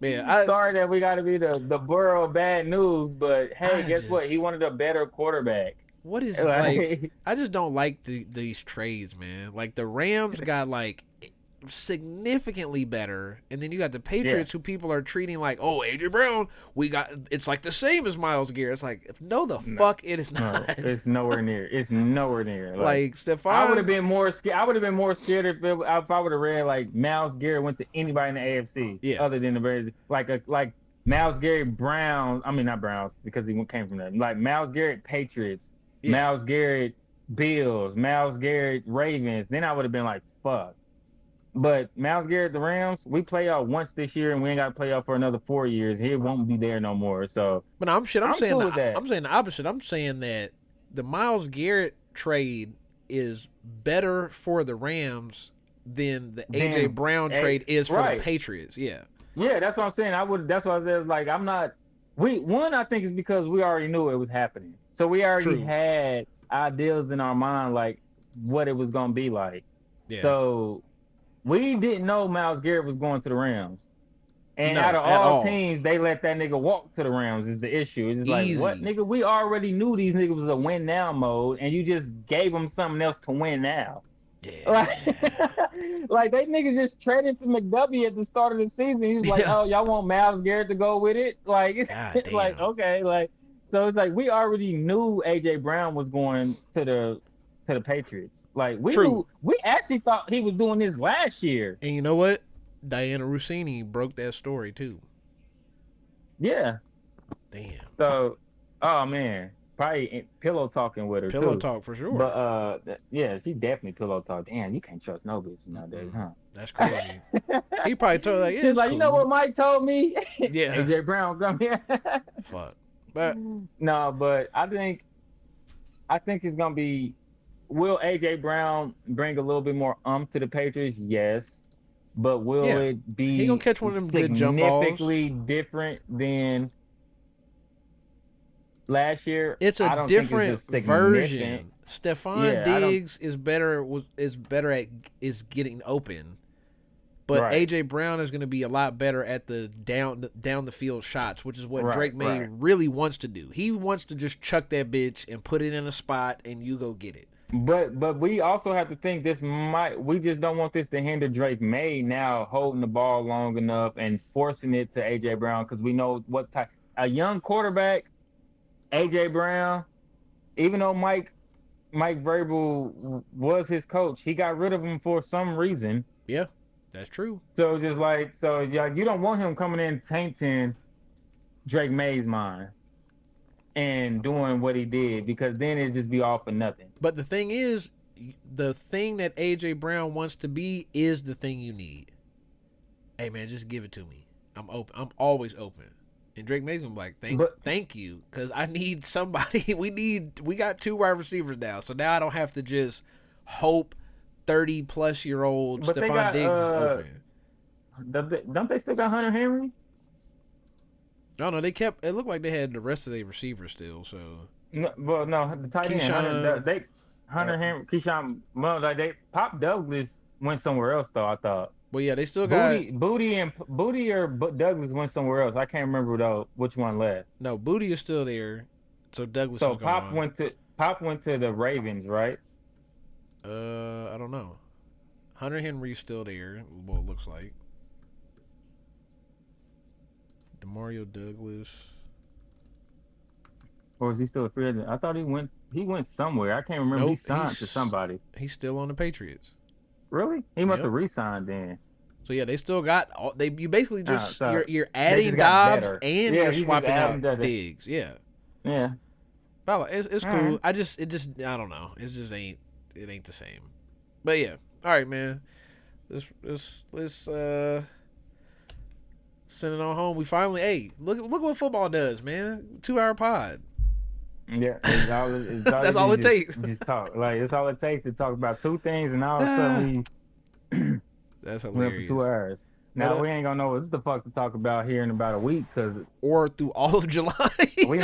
Man, sorry that we got to be the borough of bad news, but hey, guess what? He wanted a better quarterback. What is like? I just don't like these trades, man. Like the Rams got like significantly better, and then you got the Patriots who people are treating like, oh, AJ Brown, it's like the same as Myles Garrett. It's like, fuck, it is not. No, it's nowhere near. It's nowhere near. Like Stephon, I would have been more scared. I would have been more scared if I would have read like Myles Garrett went to anybody in the AFC, other than the Bears. Like Myles Garrett Browns. I mean not Browns because he came from there. Like Myles Garrett Patriots, Myles Garrett Bills, Myles Garrett Ravens. Then I would have been like, fuck. But Myles Garrett, the Rams, we play out once this year, and we ain't got to play out for another 4 years. He won't be there no more. So, but I'm saying cool with that. I'm saying the opposite. I'm saying that the Myles Garrett trade is better for the Rams than the AJ Brown trade is for the Patriots. Yeah. Yeah, that's what I'm saying. That's what I said. Like, I'm not. I think it's because we already knew it was happening. So we already had ideas in our mind, like what it was gonna be like. Yeah. So. We didn't know Myles Garrett was going to the Rams. And out No, of at all all. teams, they let that nigga walk to the Rams is the issue. It's just like, what, Easy. nigga? We already knew these niggas was a win now mode, and you just gave them something else to win now. Like, Yeah. like they niggas just traded for McW at the start of the season. He's like, Yeah. oh, y'all want Myles Garrett to go with it? Like, God it's like, damn. okay, like, so it's like we already knew AJ Brown was going to the Patriots. Like, we True. knew, we actually thought he was doing this last year. And you know what? Diana Rossini broke that story too. Yeah. Damn. So, oh man, probably pillow talking with her Pillow too. talk for sure. But yeah, she definitely pillow talk. Damn, you can't trust no bitch nowadays, Mm-mm. That's huh? crazy. He probably told her like, yeah, She's it's like, you know cool. what Mike told me? Yeah. AJ Brown, come here. Fuck. But No, but I think it's gonna be. Will AJ Brown bring a little bit more to the Patriots? Yes, but will yeah, it he gonna be catch one of them good jump balls. significantly different than last year? It's a I don't think it's different just significant. version. Stephon Yeah, I don't. Diggs is better at is getting open, but Right, AJ Brown is going to be a lot better at the down the field shots, which is what right, Drake May right. really wants to do. He wants to just chuck that bitch and put it in a spot, and you go get it. But we also have to think this might. We just don't want this to hinder Drake May now holding the ball long enough and forcing it to AJ Brown because we know what type a young quarterback AJ Brown. Even though Mike Vrabel was his coach, he got rid of him for some reason. Yeah, that's true. So it's just like so yeah, you don't want him coming in tainting Drake May's mind and doing what he did because then it'd just be all for nothing. But the thing is, the thing that AJ Brown wants to be is the thing you need. Hey man, just give it to me. I'm open. I'm always open. And Drake May's gonna be like, But thank you, because I need somebody. We got 2 wide receivers now, so now I don't have to just hope 30-plus-year-old but they Stephon got Diggs is open. don't they still got Hunter Henry? No, they kept. It looked like they had the rest of their receivers still. So No, well, no, the tight end Keyshawn, Hunter Henry, Keyshawn. Well, like they Pop Douglas went somewhere else though. I thought well, yeah, they still got Booty or Douglas went somewhere else. I can't remember though which one left. no Booty is still there. So Douglas So is gone. Pop went to the Ravens, right? I don't know. Hunter Henry's still there. What it looks like. Demario Douglas. Or is he still a free agent? I thought he went somewhere. I can't remember. Nope, He signed to somebody. He's still on the Patriots. Really? He must Yep. have re-signed then. So yeah, they still got all, they. You basically just So you're they adding just got Dobbs better. and Yeah, you're you just swapping add out them to Diggs. Yeah, Yeah. but it's All cool. right. I don't know. It ain't the same. But yeah, all right, man. Let's send it on home. We finally, hey, look what football does, man. 2-hour pod. Yeah, That's all it takes. Just talk. Like it's all it takes to talk about 2 things, and all of a sudden we That's went for hilarious. 2 hours. Now But, we ain't gonna know what the fuck to talk about here in about a week because or through all of July. we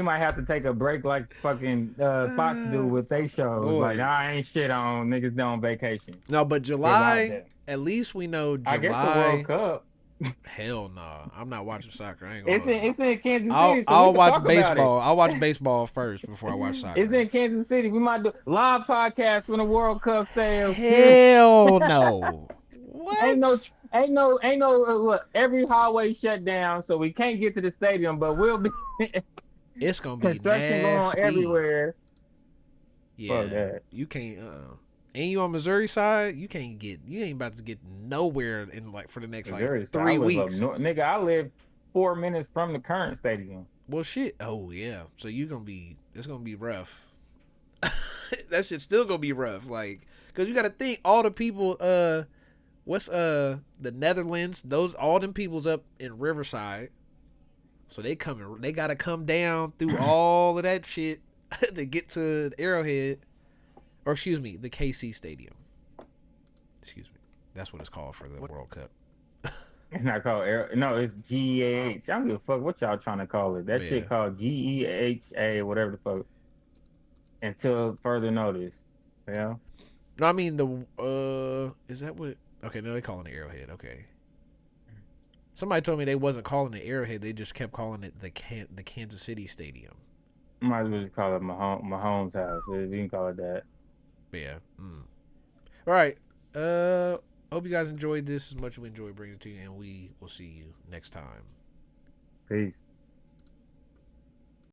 might have to take a break like fucking Fox do with they shows. Boy. Like I ain't shit on niggas on vacation. No, but About July. that. At least we know July. I guess the World Cup. Hell no, I'm not watching soccer. I ain't It's gonna. in Kansas City. I'll, So I'll we can watch talk about baseball. I'll watch baseball first before I watch soccer. It's in Kansas City. We might do live podcast when the World Cup stays. Hell no. What? Ain't no. Look, every highway shut down, so we can't get to the stadium. But we'll be It's gonna be construction going on nasty. everywhere. Yeah, Fuck that. you can't. And you on Missouri side, you ain't about to get nowhere in like for the next Missouri, like so 3 I live up weeks. north. Nigga, I live 4 minutes from the current stadium. Well, shit. Oh yeah. So it's gonna be rough. That shit's still gonna be rough. Like, cause you got to think all the people. What's the Netherlands? All them people's up in Riverside. So they gotta come down through all of that shit to get to Arrowhead, or excuse me, the KC Stadium. Excuse me, that's what it's called for the World Cup. It's not called no, it's GEAH. I don't give a fuck what y'all trying to call it. That Yeah. shit called GEHA, whatever the fuck. Until further notice. Yeah. No, I mean is that what? Okay, no, they calling it Arrowhead. Okay. Somebody told me they wasn't calling it Arrowhead. They just kept calling it the Kansas City Stadium. Might as well just call it Mahomes' house. You can call it that. But yeah. All right. Hope you guys enjoyed this as much as we enjoyed bringing it to you, and we will see you next time. Peace.